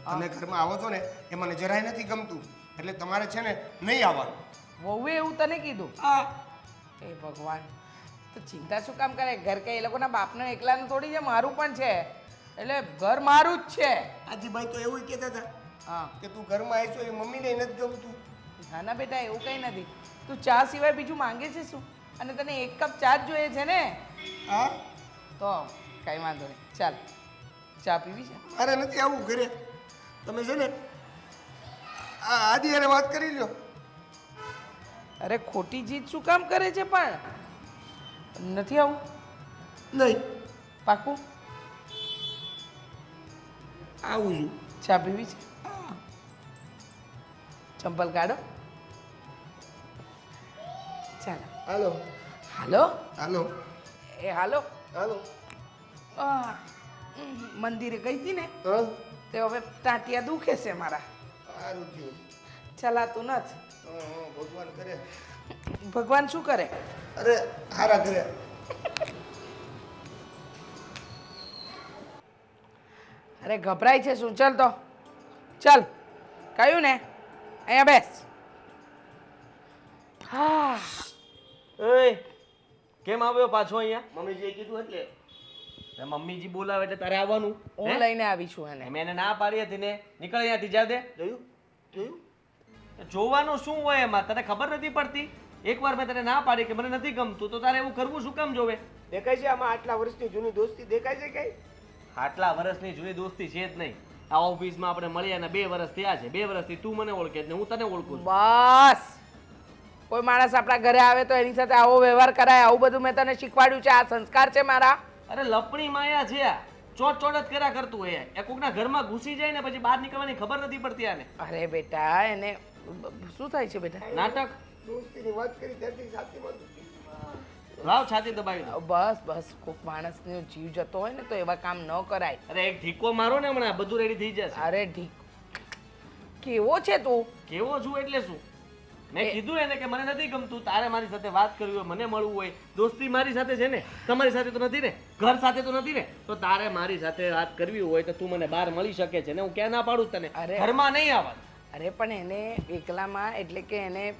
S1: તમે ઘરમાં આવો છો ને એ મને જરાય નથી ગમતું, એટલે તમારે છે ને નહીં આવવાનું.
S3: વહુએ એવું તને કીધું?
S1: હા.
S3: એ ભગવાન, તો ચિંતા શું કામ કરે? ઘર કે એ લોકોના બાપને એકલાનું થોડી છે, મારું પણ છે. એટલે ઘર મારું જ છે.
S1: આજીભાઈ તો એવું કહેતા હતા
S3: હા
S1: કે તું ઘરમાં આવી છો એ મમ્મીને નથી ગમતું.
S3: ના ના બેટા, એવું કંઈ નથી. તું ચા સિવાય બીજું માંગે છે શું? અને તને એક કપ ચા જ જોઈએ છે ને?
S1: હા,
S3: તો કંઈ વાંધો નહીં, ચાલ ચા પીવી છે?
S1: મારે નથી આવવું ઘરે. તમે છે ને આ આદિ હારે વાત કરી લો.
S3: અરે ખોટી જીત શું કામ કરે છે? પણ નથી આવું?
S1: નહીં,
S3: પાકું?
S1: આવું છું.
S3: ચા પીવી છે? ચંપલ કાઢો. ચાલો.
S1: હાલો
S3: હાલો.
S1: હાલો
S3: એ હાલો.
S1: હાલો.
S3: આહ, મંદિરે ગઈ હતી ને
S1: હા,
S3: તે હવે ટાંટિયા દુખે છે મારા.
S1: સારું થયું.
S3: ચલાતું નથી.
S1: ભગવાન કરે.
S3: ભગવાન શું કરે?
S1: અરે હારા કરે.
S3: અરે ગભરાય છે શું? ચાલ તો ચાલ, કહ્યું ને, અહીંયા બેસ. હા
S4: એય કેમ આવ્યો પાછો અહીંયા?
S1: મમ્મીજીએ કીધું એટલે
S4: તે મમ્મીજી બોલાવે એટલે તારે આવવાનું.
S3: હું
S4: હે?
S3: લઈને આવી છું એને.
S4: મેં એને ના પાડી હતી ને, નીકળ અહીંયાથી, જા દે.
S1: જોયું જોયું.
S4: જોવાનું શું હોય એમાં? તને ખબર નથી પડતી? એકવાર મેં તને ના પાડી કે મને નથી ગમતું, તો તારે એવું કરવું શું કામ જોવે?
S1: દેખાય છે આમાં આટલા વર્ષની જૂની દોસ્તી દેખાય છે કઈ?
S4: આટલા વર્ષની જૂની દોસ્તી છે જ નહીં. આ ઓફિસમાં આપણે મળ્યા ને 2 વર્ષ થયા છે. 2 વર્ષથી તું મને ઓળખે છે ને હું તને ઓળખું છું.
S3: બસ, કોઈ માણસ આપણા ઘરે આવે તો એની સાથે આવો વ્યવહાર કરાય, આવું બધું મેં તને શીખવાડ્યું છે. આ સંસ્કાર છે મારા.
S4: અરે લપણી માયા છે આ. ચોટ ચોટ જ કર્યા કરતું હોય. એ કોકના ઘરમાં ઘૂસી જાય ને પછી બહાર નીકળવાની ખબર નથી પડતી આને.
S3: અરે બેટા, એને શું થાય છે બેટા?
S4: નાટક.
S1: દોસ્તીની વાત કરી ત્યારથી સાચી વાત.
S4: લાવ છાતી દબાવી દો.
S3: બસ બસ, કોઈક માણસનો જીવ જતો હોય ને તો એવા કામ ન કરાય.
S4: અરે એક ઢીકો મારો ને હમણાં બધું રેડી થઈ જશે.
S3: અરે ઢીક, કેવો છે તું?
S4: કેવો છું એટલે શું? મેં કીધું એને કે મને નથી ગમતું, તારે મારી સાથે વાત કરવી હોય, મને મળવું હોય, દોસ્તી મારી સાથે છે ને, તમારી સાથે તો નથી ને, ઘર સાથે તો નથી ને, તો તારે મારી સાથે વાત કરવી હોય તો તું મને બહાર મળી શકે છે ને, હું ક્યાં ના પાડું તને?
S3: અરે.
S4: ઘરમાં નહીં આવવાનું.
S3: અરે પણ એને એકલામાં, એટલે કે એને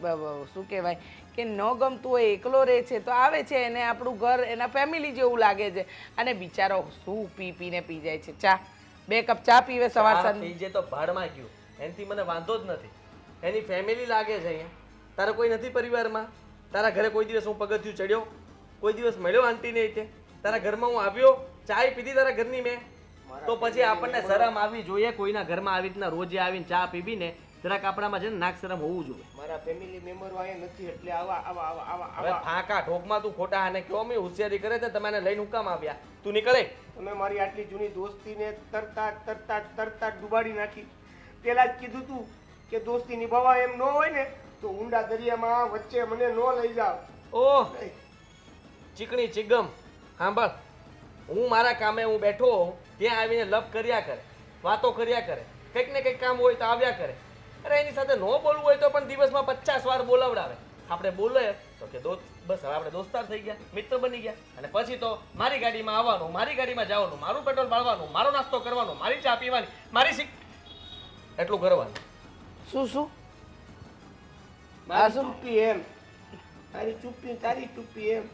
S3: શું કહેવાય કે ન ગમતું હોય એકલો રહે છે તો આવે છે એને આપણું ઘર એના ફેમિલી જેવું લાગે છે અને બિચારો શું પીને પી જાય છે ચા 2 કપ ચા પીવે સવાર
S4: ચા
S3: સાંજ
S4: પી જે તો ભાડમાં ગયું એનાથી મને વાંધો જ નથી એની ફેમિલી લાગે છે અહીંયા તારા કોઈ નથી પરિવારમાં તારા ઘરે કોઈ દિવસ હું પગથિયું ચડ્યો કોઈ દિવસ મળ્યો આંટીને રીતે તારા ઘરમાં હું આવ્યો ચાય પીધી તારા ઘરની મેં તો પછી આપણને શરમ આવવી જોઈએ કોઈના ઘરમાં આવી રીતના રોજે આવીને ચા પીવીને જરાક આપણામાં છે ને નાક શરમ હોવું જોઈએ
S1: મારા ફેમિલી મેમ્બરો અહીંયા નથી એટલે આવા આવા આવા આવા
S4: હવે
S1: આવા
S4: ફાંકા ઠોકમાં તું ખોટા આને કયો મેં હોશિયારી કરે છે તમે એને લઈને હું કામ આવ્યા તું નીકળે
S1: તમે મારી આટલી જૂની દોસ્તીને તરતા ડૂબાડી નાખી પેલા જ કીધું તું કે દોસ્તી નિભાવવા એમ ન હોય ને તો ઊંડા દરિયામાં વચ્ચે મને ન લઈ જાવ
S4: ઓહ ચીકણી ચીગમ સાંભળ હું મારા કામે હું બેઠો હોઉં, ત્યાં આવીને લપ કર્યા કરે વાતો કર્યા કરે કંઈક ને કંઈક કામ હોય તો આવ્યા કરે અરે એની સાથે ન બોલવું હોય તો પણ દિવસમાં 50 વાર બોલાવડાવે આપણે બોલે તો કે દોસ્ત બસ હવે આપણે દોસ્તાર થઈ ગયા મિત્ર બની ગયા અને પછી તો મારી ગાડીમાં આવવાનું મારી ગાડીમાં જવાનું મારું પેટ્રોલ બાળવાનું મારો નાસ્તો કરવાનો મારી ચા પીવાની મારી શીખ એટલું કરવાનું
S3: શું
S1: મારી ચૂપ્પી એમ તારી ચૂપ્પી તારી ચૂપ્પી એમ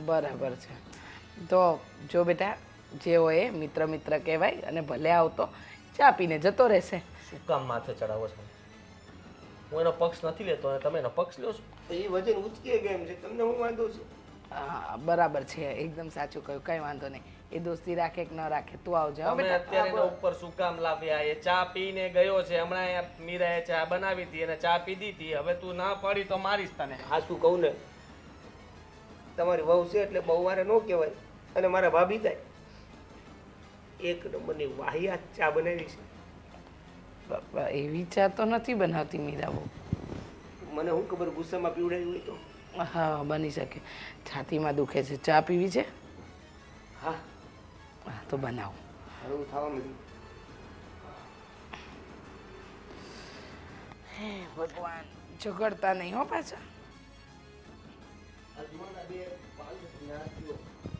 S3: બરાબર છે તો જો બેટા જે હોય એ મિત્ર મિત્ર કહેવાય અને ભલે આવતો ચા પીને જતો રહેશે
S4: શું કામ માથે ચડાવો છો હું એનો પક્ષ નથી લેતો અને તમે એનો પક્ષ લ્યો છો
S1: તો એ વજન ઉચકે ગયું છે તમને હું વાંધો છે
S3: હા બરાબર છે એકદમ સાચું કહ્યું કઈ વાંધો નહીં એ દોસ્તી રાખે કે ન રાખે તું આવજો હો
S4: તમે
S3: બેટા
S4: અત્યારે એના ઉપર શું કામ લાવ્યા એ ચા પીને ગયો છે હમણાં અહીંયા મીરાએ ચા બનાવી હતી અને ચા પીધી હતી હવે તું ના પડી તો મારીશ તને
S1: આ શું કહું ને તમારી વહુ છે એટલે બહુ વારે ન કહેવાય અને મારા ભાભી થાય એક નંબરની વાહિયાત ચા બનાવી છે
S3: બાપા, એવી ચા તો નથી બનાવતી મીરા બહુ
S1: મને હું ખબર ગુસ્સામાં પીવડાવી હોય તો
S3: હા બની શકે છાતીમાં દુખે છે ચા પીવી છે
S1: હા
S3: હા તો બનાવો
S1: હવે થવા મળ્યું
S3: હે ભગવાન ઝઘડતા નહીં હો પાછા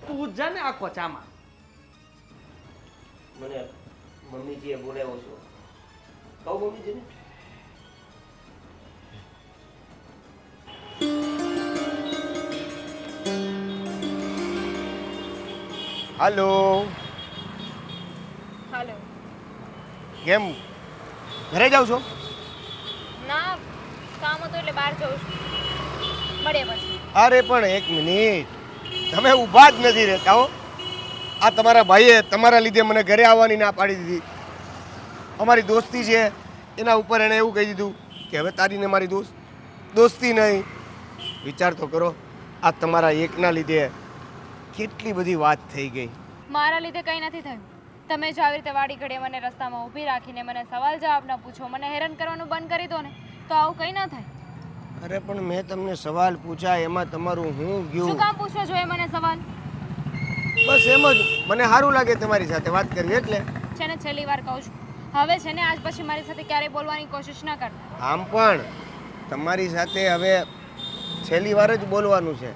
S4: તું જા ને આખો ચામાં
S1: મને મમ્મીજીએ બોલાવ્યો છો કહું મમ્મીજીને હાલો
S2: હાલો
S1: કેમ ઘરે જાવ છો
S2: ના કામ હતું એટલે બહાર જઉં છું મળીએ પછી
S1: અરે પણ એક મિનિટ તમે ઊભા જ નથી રહેતા હો આ તમારા ભાઈએ તમારા લીધે મને ઘરે આવવાની ના પાડી દીધી અમારી દોસ્તી છે એના ઉપર એણે એવું કહી દીધું કે હવે તારી ને મારી દોસ્તી નહીં વિચાર તો કરો આ તમારા એકના લીધે કેટલી બધી વાત થઈ ગઈ
S2: મારા લીધે કંઈ નથી થયું તમે જો આવી રીતે વાડી ઘડીએ મને રસ્તામાં ઊભી રાખીને મને સવાલ જવાબ ન પૂછો મને હેરાન કરવાનું બંધ કરી દો ને તો આવું કંઈ ન થાય
S1: અરે પણ મેં તમને સવાલ પૂછ્યા એમાં તમારું હું
S2: શું
S1: ગયું
S2: કામ પૂછવો જોઈએ મને સવાલ
S1: બસ એમ જ મને સારું લાગે તમારી સાથે વાત કરવી એટલે
S2: છે ને છેલ્લી વાર કહું છું હવે છે ને આજ પછી મારી સાથે ક્યારેય બોલવાની કોશિશ ન કરતા
S1: આમ પણ તમારી સાથે હવે છેલ્લી વાર જ બોલવાનું છે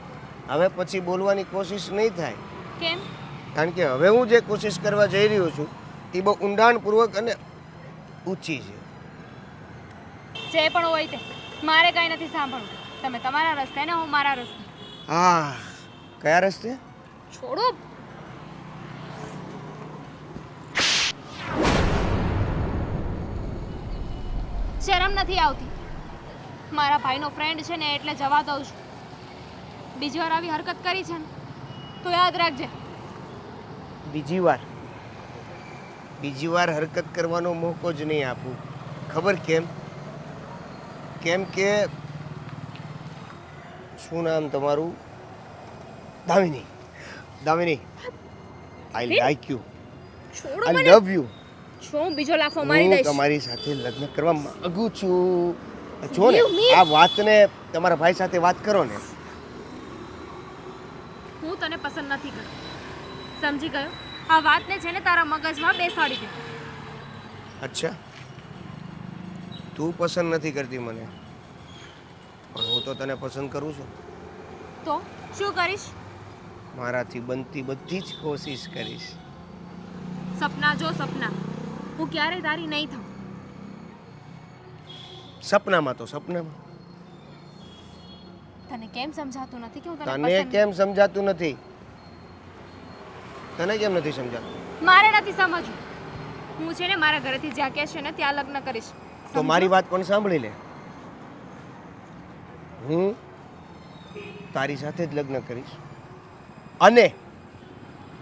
S1: હવે પછી બોલવાની કોશિશ નહીં થાય
S2: કેમ
S1: કારણ કે હવે હું જે કોશિશ કરવા જઈ રહ્યો છું એ બહુ ઊંડાણપૂર્વક અને ઊંચી છે
S2: જે પણ હોય તે મારે કંઈ નથી સાંભળવું તમે તમારા રસ્તે ને હું મારા રસ્તે
S1: હા કયા રસ્તે
S2: છોડો શરમ નથી આવતી મારા ભાઈનો ફ્રેન્ડ છે ને એટલે જવા દઉં છું બીજી વાર આવી હરકત કરી છે ને તો યાદ રાખજે
S1: બીજી વાર હરકત કરવાનો મોકો જ નહીં આપું ખબર કેમ કેમ કે શું નામ તમારું દામિની આઈ લાઈક યુ
S2: છોડો
S1: આઈ
S2: મને
S1: લવ યુ
S2: શું બીજો લાફો મારી
S1: હું
S2: દઈશ
S1: તમારી સાથે લગ્ન કરવા માંગુ છું જો ને
S2: You mean?
S1: આ વાતને તમારા ભાઈ સાથે વાત કરો ને
S2: હું તને પસંદ નથી કરતી સમજી ગયો આ વાતને છે ને તારા મગજમાં બેસાડી દે
S1: અચ્છા તું પસંદ નથી કરતી મને પણ હું તો તને પસંદ કરું છું
S2: તો શું કરીશ
S1: મારાથી બનતી બધી જ કોશિશ કરીશ
S2: સપના જો સપના હું ક્યારેય તારી નહીં થાઉં
S1: સપનામાં તો સપનામાં
S2: તને કેમ સમજાતું નથી કે હું તને
S1: તને
S2: પસંદ
S1: કેમ સમજાતું નથી? તને કેમ નથી સમજાતું?
S2: મારે નથી સમજવું. હું છે ને મારા ઘરેથી જ્યાં કહે છે ને ત્યાં લગ્ન કરીશ.
S1: તો મારી વાત પણ સાંભળી લે. હું તારી સાથે જ લગ્ન કરીશ અને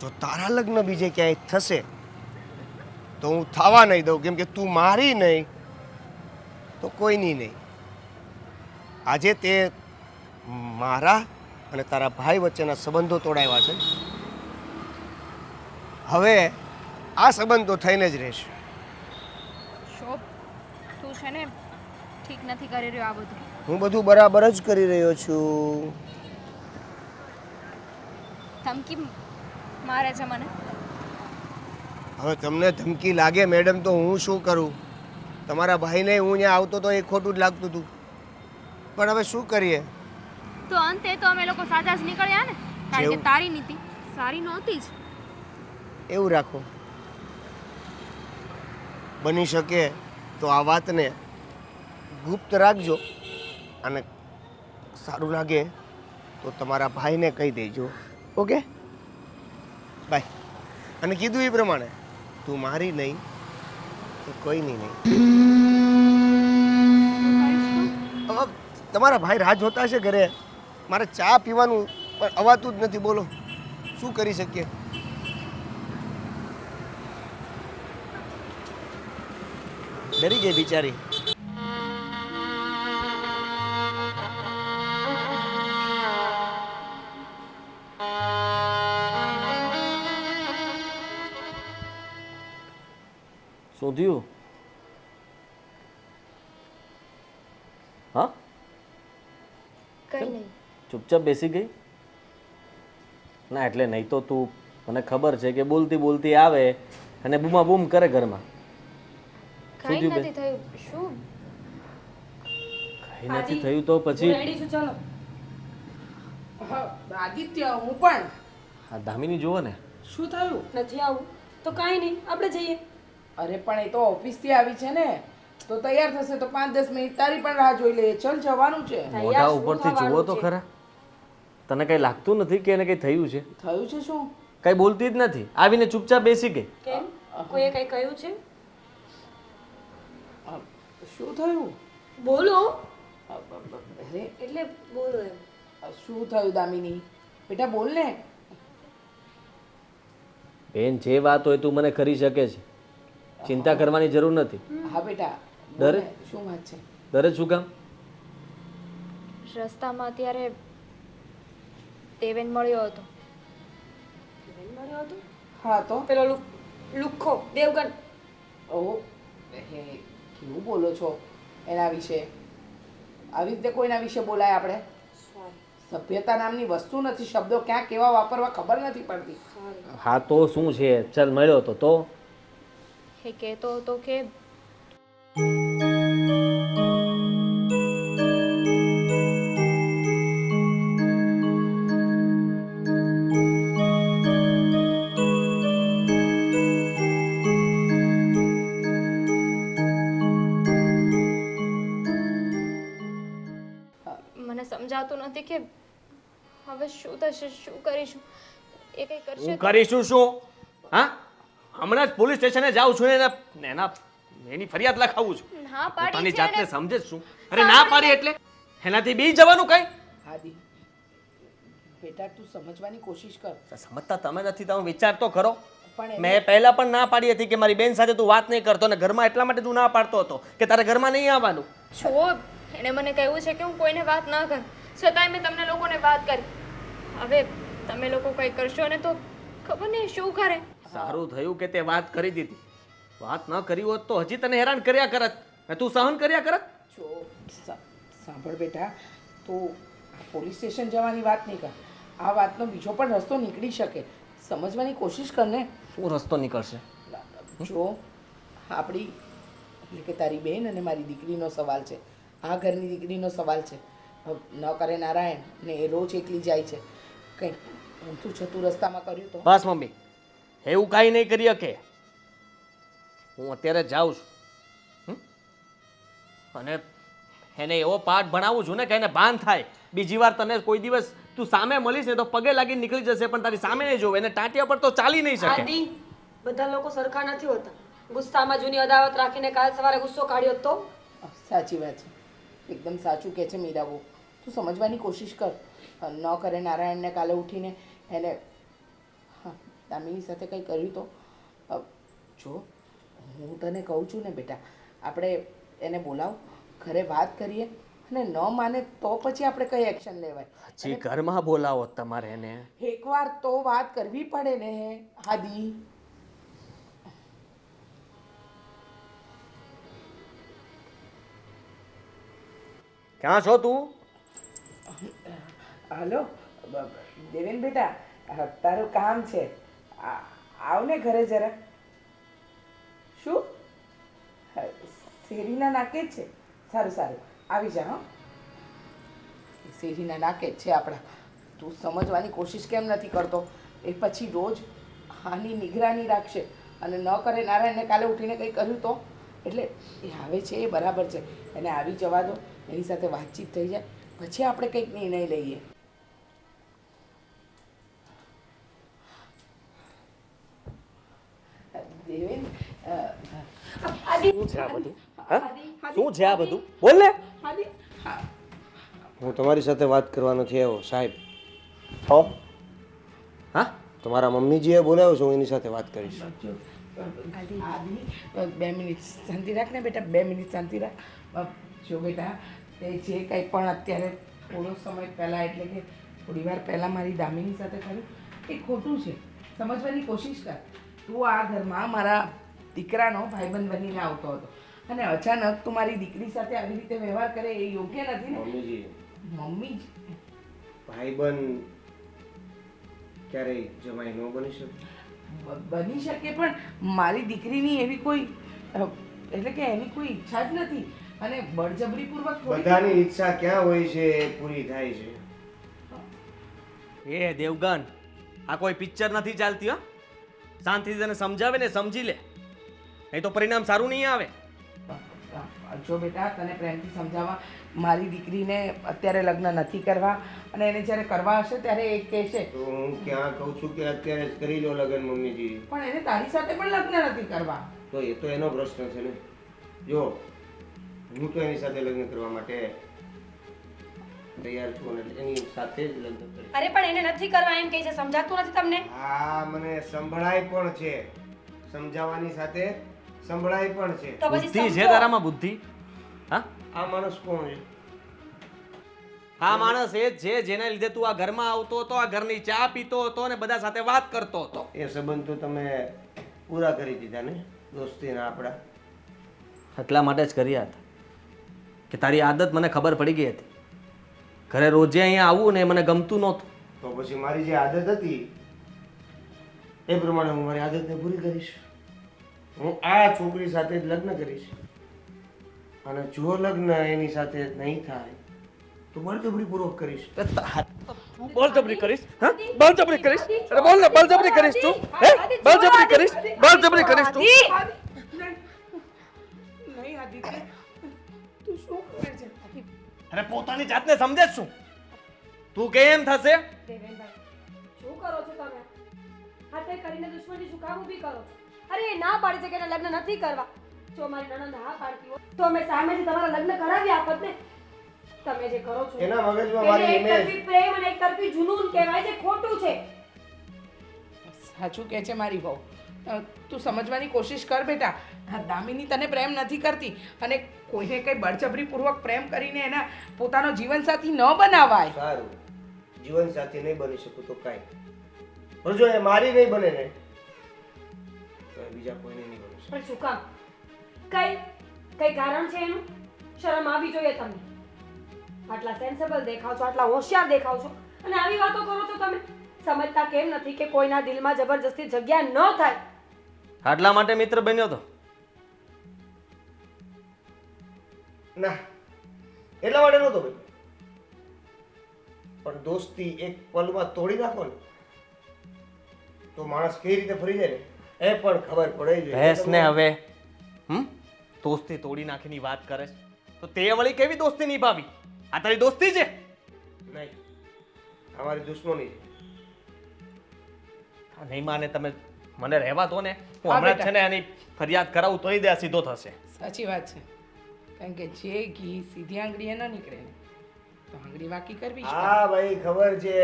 S1: જો તારા લગ્ન બીજે ક્યાંય થશે તો હું થવા નહીં દઉં, કેમ કે તું મારી નહીં તો કોઈની નહીં. આજે તે મારા અને તારા ભાઈ વચ્ચેના સંબંધો તોડાવ્યા છે. હવે આ સંબંધો થઈને જ રહેશે.
S2: શોભ, તું છે ને ઠીક નથી કરી રહ્યો આ બધું.
S1: હું બધું બરાબર જ કરી રહ્યો છું.
S2: ધમકી મારે છે મને.
S1: હવે તમને ધમકી લાગે મેડમ તો હું શું કરું? તમારા ભાઈને હું ત્યાં આવતો તો એ ખોટું જ લાગતું હતું, પણ હવે શું કરીએ?
S2: તો અંતે તો અમે લોકો સાજા જ નીકળ્યા ને, કારણ કે
S1: જેવું-
S2: તારી નીતિ સારી નહોતી જ.
S1: એવું રાખો. બની શકે તો આ વાતને ગુપ્ત રાખજો અને સારું લાગે તો તમારા ભાઈને કહી દેજો. Okay, bye. અને કીધું એ પ્રમાણે તું મારી નહીં તો કોઈની નહીં. હવે તમારા ભાઈ રાહ જોતા છે ઘરે. મારે ચા પીવાનું પણ અવાતું જ નથી. બોલો શું કરી શકીએ? ડરી ગઈ બિચારી.
S4: શું થયું? હા,
S2: કઈ નહીં.
S4: ચૂપચાપ બેસી ગઈ? ના એટલે નહીં તો તું, મને ખબર છે કે બોલતી બોલતી આવે અને બૂમા બૂમ કરે ઘરમાં. શું
S2: કઈ
S4: થયું બેન?
S2: નથી થયું. શું?
S4: કઈ નથી થયું તો પછી
S5: રેડી છું, ચાલો.
S3: આદિત્ય, હું પણ.
S4: આ દામિની જુઓ ને.
S3: શું થયું?
S5: નથી આવું તો કાંઈ નહીં, આપણે જઈએ.
S3: અરે પણ એ તો ઓફિસથી આવી છે ને, તો તૈયાર થશે તો 5-10 મિનિટ તારી પણ રાહ જોઈ લે. ચલ, જવાનું છે.
S4: મોઢા ઉપરથી જુઓ તો ખરા. તને કઈ લાગતું નથી કે એને કઈ થયું છે?
S3: થયું છે શું?
S4: કઈ બોલતી જ નથી, આવીને ચૂપચાપ બેસી ગઈ.
S5: કેમ? કોઈએ કંઈ કહ્યું છે?
S3: શું થયું?
S5: બોલો.
S3: અરે
S5: એટલે બોલો એમ.
S3: શું થયું દામિની? બેટા બોલ ને.
S4: બેન, જે વાત હોય તું મને કરી શકે છે, ચિંતા કરવાની જરૂર નથી.
S3: હા બેટા,
S4: ડરે?
S3: બોલ ને, શું વાત છે?
S4: ડરે શું કામ?
S2: રસ્તામાં અત્યારે દેવેન મળ્યો હતો.
S5: બેન મળ્યો હતો?
S3: હા તો
S5: પેલો લુખ્ખો દેવગન.
S3: ઓહો, હે, કેવું બોલો છો એના વિશે? આવી રીતે કોઈના વિશે બોલાય આપણે? સભ્યતા નામની વસ્તુ નથી. શબ્દો ક્યાં કેવા વાપરવા ખબર નથી પડતી.
S4: હા તો શું છે? ચાલ મળ્યો તો
S2: એ કહેતો હતો કે મને સમજાતું નથી કે હવે શું થશે, શું કરીશું. એ કંઈ કરશે
S4: હું
S2: તો?
S4: કરીશું શું? હા, હમણાં જ પોલીસ સ્ટેશને જાઉં છું એની ફરિયાદ લખાવું છું.
S2: ના પાડી
S4: પોતાની
S2: છે
S4: જાતને
S2: અને
S4: સમજે જ શું? અરે ના પાડી એટલે એનાથી બી જવાનું કઈ?
S3: આદિ, બેટા તું સમજવાની કોશિશ કર.
S4: સમજતા તમે નથી, તમે વિચાર તો કરો.
S3: પણ એને-
S4: મેં પહેલા પણ ના પાડી હતી કે મારી બેન સાથે તું વાત નહીં કરતો, અને ઘરમાં એટલા માટે તું ના પાડતો હતો કે તારે ઘરમાં નહીં આવવાનું.
S2: છો એને મને કહ્યું છે કે હું કોઈને વાત ના કરું, છતાંય મેં તમને લોકોને વાત કરી. હવે તમે લોકો કંઈ કરશો ને તો ખબર નહીં શું કરે.
S4: સારું થયું કે તે વાત કરી દીધી. વાત ન કરી હોત તો હજી તને હેરાન કર્યા કરત ને તું સહન કર્યા કરત.
S3: જો સાંભળ બેટા, તું પોલીસ સ્ટેશન જવાની વાત નહીં કર. આ વાતનો બીજો પણ રસ્તો નીકળી શકે. સમજવાની કોશિશ કર ને.
S4: શું રસ્તો નીકળશે?
S3: જો આપણી એટલે કે તારી બેન અને મારી દીકરીનો સવાલ છે. આ ઘરની દીકરીનો સવાલ છે. ન કરે નારાયણ ને એ રોજ એકલી જાય છે. કંઈ ઊંધું છતું રસ્તામાં કર્યું તો?
S4: બસ મમ્મી, એવું કાંઈ નહીં કરી શકે. હું અત્યારે જાઉં છું અને એને એવો પાઠ ભણાવું છું ને કે એને ભાન થાય. બીજી વાર તને કોઈ દિવસ તું સામે મળીશ ને તો પગે લાગીને નીકળી જશે, પણ તારી સામે નહીં જોવે. એને ટાંટિયા પર તો ચાલી નહીં શકે.
S5: આદિ બધા લોકો સરખા નથી હોતા. ગુસ્સામાં જૂની અદાવત રાખીને કાલ સવારે ગુસ્સો કાઢ્યો તો
S3: સાચી વાત છે, એકદમ સાચું કહે છે મીરાબો. તું સમજવાની કોશિશ કર. ન કરે નારાયણને કાલે ઉઠીને એને દામિની સાથે કંઈ કર્યું તો જો હું તને કહું છું ને બેટા, આપણે એને બોલાવ, ઘરે વાત કરીએ, અને ન માને તો પછી આપણે કઈ એક્શન લેવાય.
S4: હજી ઘરમાં બોલાવો તમારે એને.
S3: એકવાર તો વાત કરવી પડે ને આદિ.
S4: ક્યાં છો તું?
S3: હલો દેવેન બેટા, તારું કામ છે, આવ ને ઘરે જરા. શું શેરીના નાકે જ છે? સારું સારું આવી જા. હો શેરીના નાકે જ છે આપણા. તું સમજવાની કોશિશ કેમ નથી કરતો? એ પછી રોજ આની નિગરાની રાખશે, અને ન કરે નારાયણને કાલે ઉઠીને કંઈ કર્યું તો. એટલે એ આવે છે એ બરાબર છે, એને આવી જવા દો, એની સાથે વાતચીત થઈ જાય, પછી આપણે કંઈક નિર્ણય લઈએ. દેવેન
S4: શું છે આ બધું? હા, શું છે આ બધું? બોલ ને.
S3: આદિ
S1: હું તમારી સાથે વાત કરવાનો છે એવો સાહેબ.
S4: હો હા,
S1: તમારા મમ્મીજીએ બોલાવ્યો છે, હું એની સાથે વાત કરીશ.
S3: આદિ 2 મિનિટ શાંતિ રાખ ને બેટા, 2 મિનિટ શાંતિ રાખ. જો બેટા, તે જે કંઈ પણ અત્યારે થોડો સમય પહેલાં, એટલે કે થોડી વાર પહેલાં મારી દામિની સાથે કર્યું એ ખોટું છે. સમજવાની કોશિશ કર. તું આ ઘરમાં મારા દીકરાનો ભાઈબંધ બનીને આવતો હતો, અને અચાનક તું મારી દીકરી સાથે આવી રીતે વ્યવહાર કરે એ યોગ્ય નથી ને.
S1: મમ્મીજી,
S3: મમ્મી
S1: ભાઈબંધ ક્યારેય જમાઈ ન બની શકે.
S3: બની શકે, પણ મારી દીકરીની એવી કોઈ એટલે કે એની કોઈ ઈચ્છા જ નથી, અને બળજબરીપૂર્વક
S1: બધાની ઈચ્છા ક્યાં હોય છે એ પૂરી થાય છે.
S4: એ દેવગન, આ કોઈ પિક્ચર નથી ચાલતી. હો, શાંતિથી તને સમજાવે ને સમજી લે, નહીં તો પરિણામ સારું નહીં આવે.
S3: જો બેટા, તને પ્રેમથી સમજાવવા, મારી દીકરીને અત્યારે લગ્ન નથી કરવા, અને એને જ્યારે કરવા હશે ત્યારે એ કહેશે.
S1: તો હું ક્યાં કહું છું કે અત્યારે જ કરી લો લગ્ન મમ્મીજી.
S3: પણ એને તારી સાથે પણ લગ્ન નથી કરવા.
S1: તો એ તો એનો પ્રશ્ન છે ને. જો હું તો એની સાથે લગ્ન કરવા માટે તૈયાર છું, અને એની સાથે જ લગ્ન કરીશ.
S5: અરે પણ એને નથી કરવા એમ કહે છે, સમજાતું નથી તમને?
S1: હા, મને સંભળાય પણ છે, સમજાવવાની સાથે સંભળાય પણ છે.
S5: તો પછી
S4: બુદ્ધિ છે
S5: સમજો.
S4: તારામાં બુદ્ધિ? હા,
S1: આ માણસ કોણ છે?
S4: આ માણસ એ જ છે જેના લીધે તું આ ઘરમાં આવતો હતો, આ ઘરની ચા પીતો હતો અને બધા સાથે વાત કરતો હતો.
S1: એ સંબંધ તો તમે પૂરા કરી દીધા ને દોસ્તીના આપણા.
S4: એટલા માટે જ કર્યા હતા કે તારી આદત મને ખબર પડી ગઈ હતી. ઘરે રોજે અહીંયા આવવું ને મને ગમતું નહોતું.
S1: તો પછી મારી જે આદત હતી એ પ્રમાણે હું મારી આદતને પૂરી કરીશ. હું આ છોકરી સાથે જ લગ્ન કરીશ, અને જો લગ્ન એની સાથે નહીં થાય તો બળજબરીપૂર્વક કરીશ.
S4: બળજબરી કરીશ? હા, બળજબરી કરીશ? અરે બોલ ને, બળજબરી કરીશ તું? હે, બળજબરી કરીશ? બળજબરી કરીશ તું?
S3: નહીં આદિત્ય, તું શું કરે છે?
S4: અરે પોતાની જાતને સમજે જ શું? તું કેમ થશે?
S5: દેવેનભાઈ, શું કરો છો તમે? હાથે કરીને દુશ્મની શું કામ ઊભી કરો છો? અરે એ ના પાડી છે કે એને લગ્ન નથી કરવા. જો મારી નણંદ હા પાડતી હોય તો અમે સામેથી તમારા લગ્ન કરાવી આપત ને. તમે જે કરો છો
S1: એના મગજમાં
S5: એને
S1: મારી
S5: એક
S1: ઇમેજ.
S5: તરફી પ્રેમ અને એક તરફી જુનૂન કહેવાય છે, ખોટું છે.
S3: સાચું કહે છે મારી વહુ. તું સમજવાની કોશિશ કર બેટા. દામિની તને પ્રેમ નથી કરતી, અને કોઈને કંઈ બળજબરીપૂર્વક પ્રેમ કરીને એના પોતાનો જીવનસાથી ન બનાવાય.
S1: સારું, જીવન સાથી નહીં બની શકું તો કાંઈ, પણ જો એ મારી નહીં બને ને તો એ બીજા કોઈને નહીં બની શકે.
S5: પણ શું કામ? કઈ કારણ છે એનું? શરમ આવી જોઈએ તમને. આટલા સેન્સેબલ દેખાવ છો, આટલા હોશિયાર દેખાવ છો, અને આવી વાતો કરો છો તમે. સમજતા કેમ નથી કે કોઈના દિલમાં જબરજસ્તી જગ્યા ન થાય?
S4: આટલા માટે મિત્ર બન્યો તો?
S1: ના, એટલા માટે નહોતો ભાઈ. પણ દોસ્તી એક પલમાં તોડી નાખો ને તો માણસ કઈ રીતે ફરી જાય ને એ પણ ખબર પડે છે.
S4: ભેંસને હવે દોસ્તી તોડી નાખીની વાત કરે છે. તો તે વળી કેવી દોસ્તી નિભાવી? આ તારી દોસ્તી છે?
S1: નહીં, અમારી દુશ્મની છે.
S4: આ નહીં માને તમે મને રહેવા દો ને. હું
S3: હા,
S4: હમણાં જ
S3: બેટા.
S4: છે ને આની ફરિયાદ કરાવું તોય દે આ સીધો થશે.
S3: સાચી વાત છે, કારણ કે જે ઘી સીધી આંગળીએ ન નીકળે ને તો આંગળી વાકી કરવી જ પડે.
S1: હા ભાઈ, ખબર છે.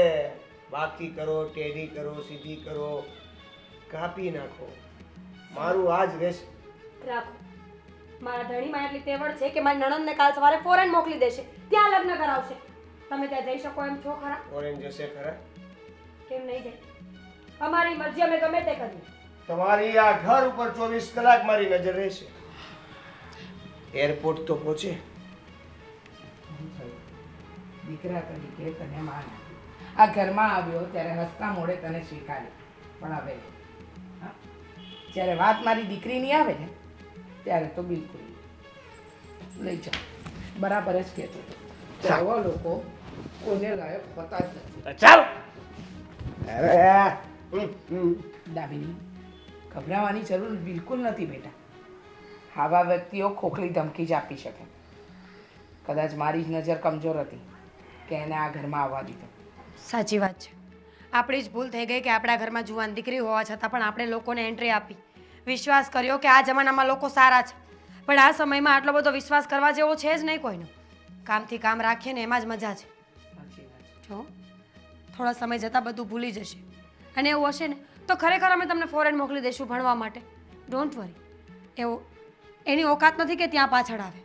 S1: બાકી કરો, ટેઢી કરો, સીધી કરો, કાપી નાખો. મારું આ જ રહેશે.
S5: રાખો મારા ધણીમાં એટલી તેવડ છે કે મારી નણંદને કાલ સવારે ફોરેન મોકલી દેશે, ત્યાં લગ્ન કરાવશે. તમે ત્યાં જઈ શકો એમ છો ખરા?
S1: ઓરેન્જ જશે ખરા?
S5: કેમ નહીં જાય? અમારી મરજી, અમે ગમે તે કરીએ.
S1: તમારી આ ઘર ઉપર 24 કલાક મારી નજર રહેશે. એરપોર્ટ તો પહોંચે.
S3: દીકરા તરીકે તને માન આપ્યું. આ ઘરમાં આવ્યો ત્યારે હસતા મોઢે તને સ્વીકાર્યો, પણ હવે હા, જ્યારે વાત મારી દીકરીની આવે ને ત્યારે તો બિલકુલ નહીં. લઈ જાઓ, બરાબર જ કહેતો હતો. આવા લોકો કોઈને લાયક હોતા જ નથી.
S4: ચાલ.
S1: અરે
S3: દામિની, ગભરાવાની જરૂર બિલકુલ નથી બેટા. આવા વ્યક્તિઓ ખોખલી ધમકી જ આપી શકે. કદાચ મારી જ નજર કમજોર હતી કે એને આ ઘરમાં આવવા દીધો.
S5: સાચી વાત છે. આપણી જ ભૂલ થઈ ગઈ કે આપણા ઘરમાં જુવાન દીકરી હોવા છતાં પણ આપણે લોકોને એન્ટ્રી આપી, વિશ્વાસ કર્યો કે આ જમાનામાં લોકો સારા છે. પણ આ સમયમાં આટલો બધો વિશ્વાસ કરવા જેવો છે જ નહીં કોઈનો. કામથી કામ રાખીએ ને એમાં જ મજા છે.
S3: સાચી વાત.
S5: જો થોડા સમય જતાં બધું ભૂલી જશે, અને એવું હશે ને તો ખરેખર અમે તમને ફોરેન મોકલી દઈશું ભણવા માટે. ડોન્ટ વરી, એની ઓકાત નથી કે ત્યાં પાછળ આવે.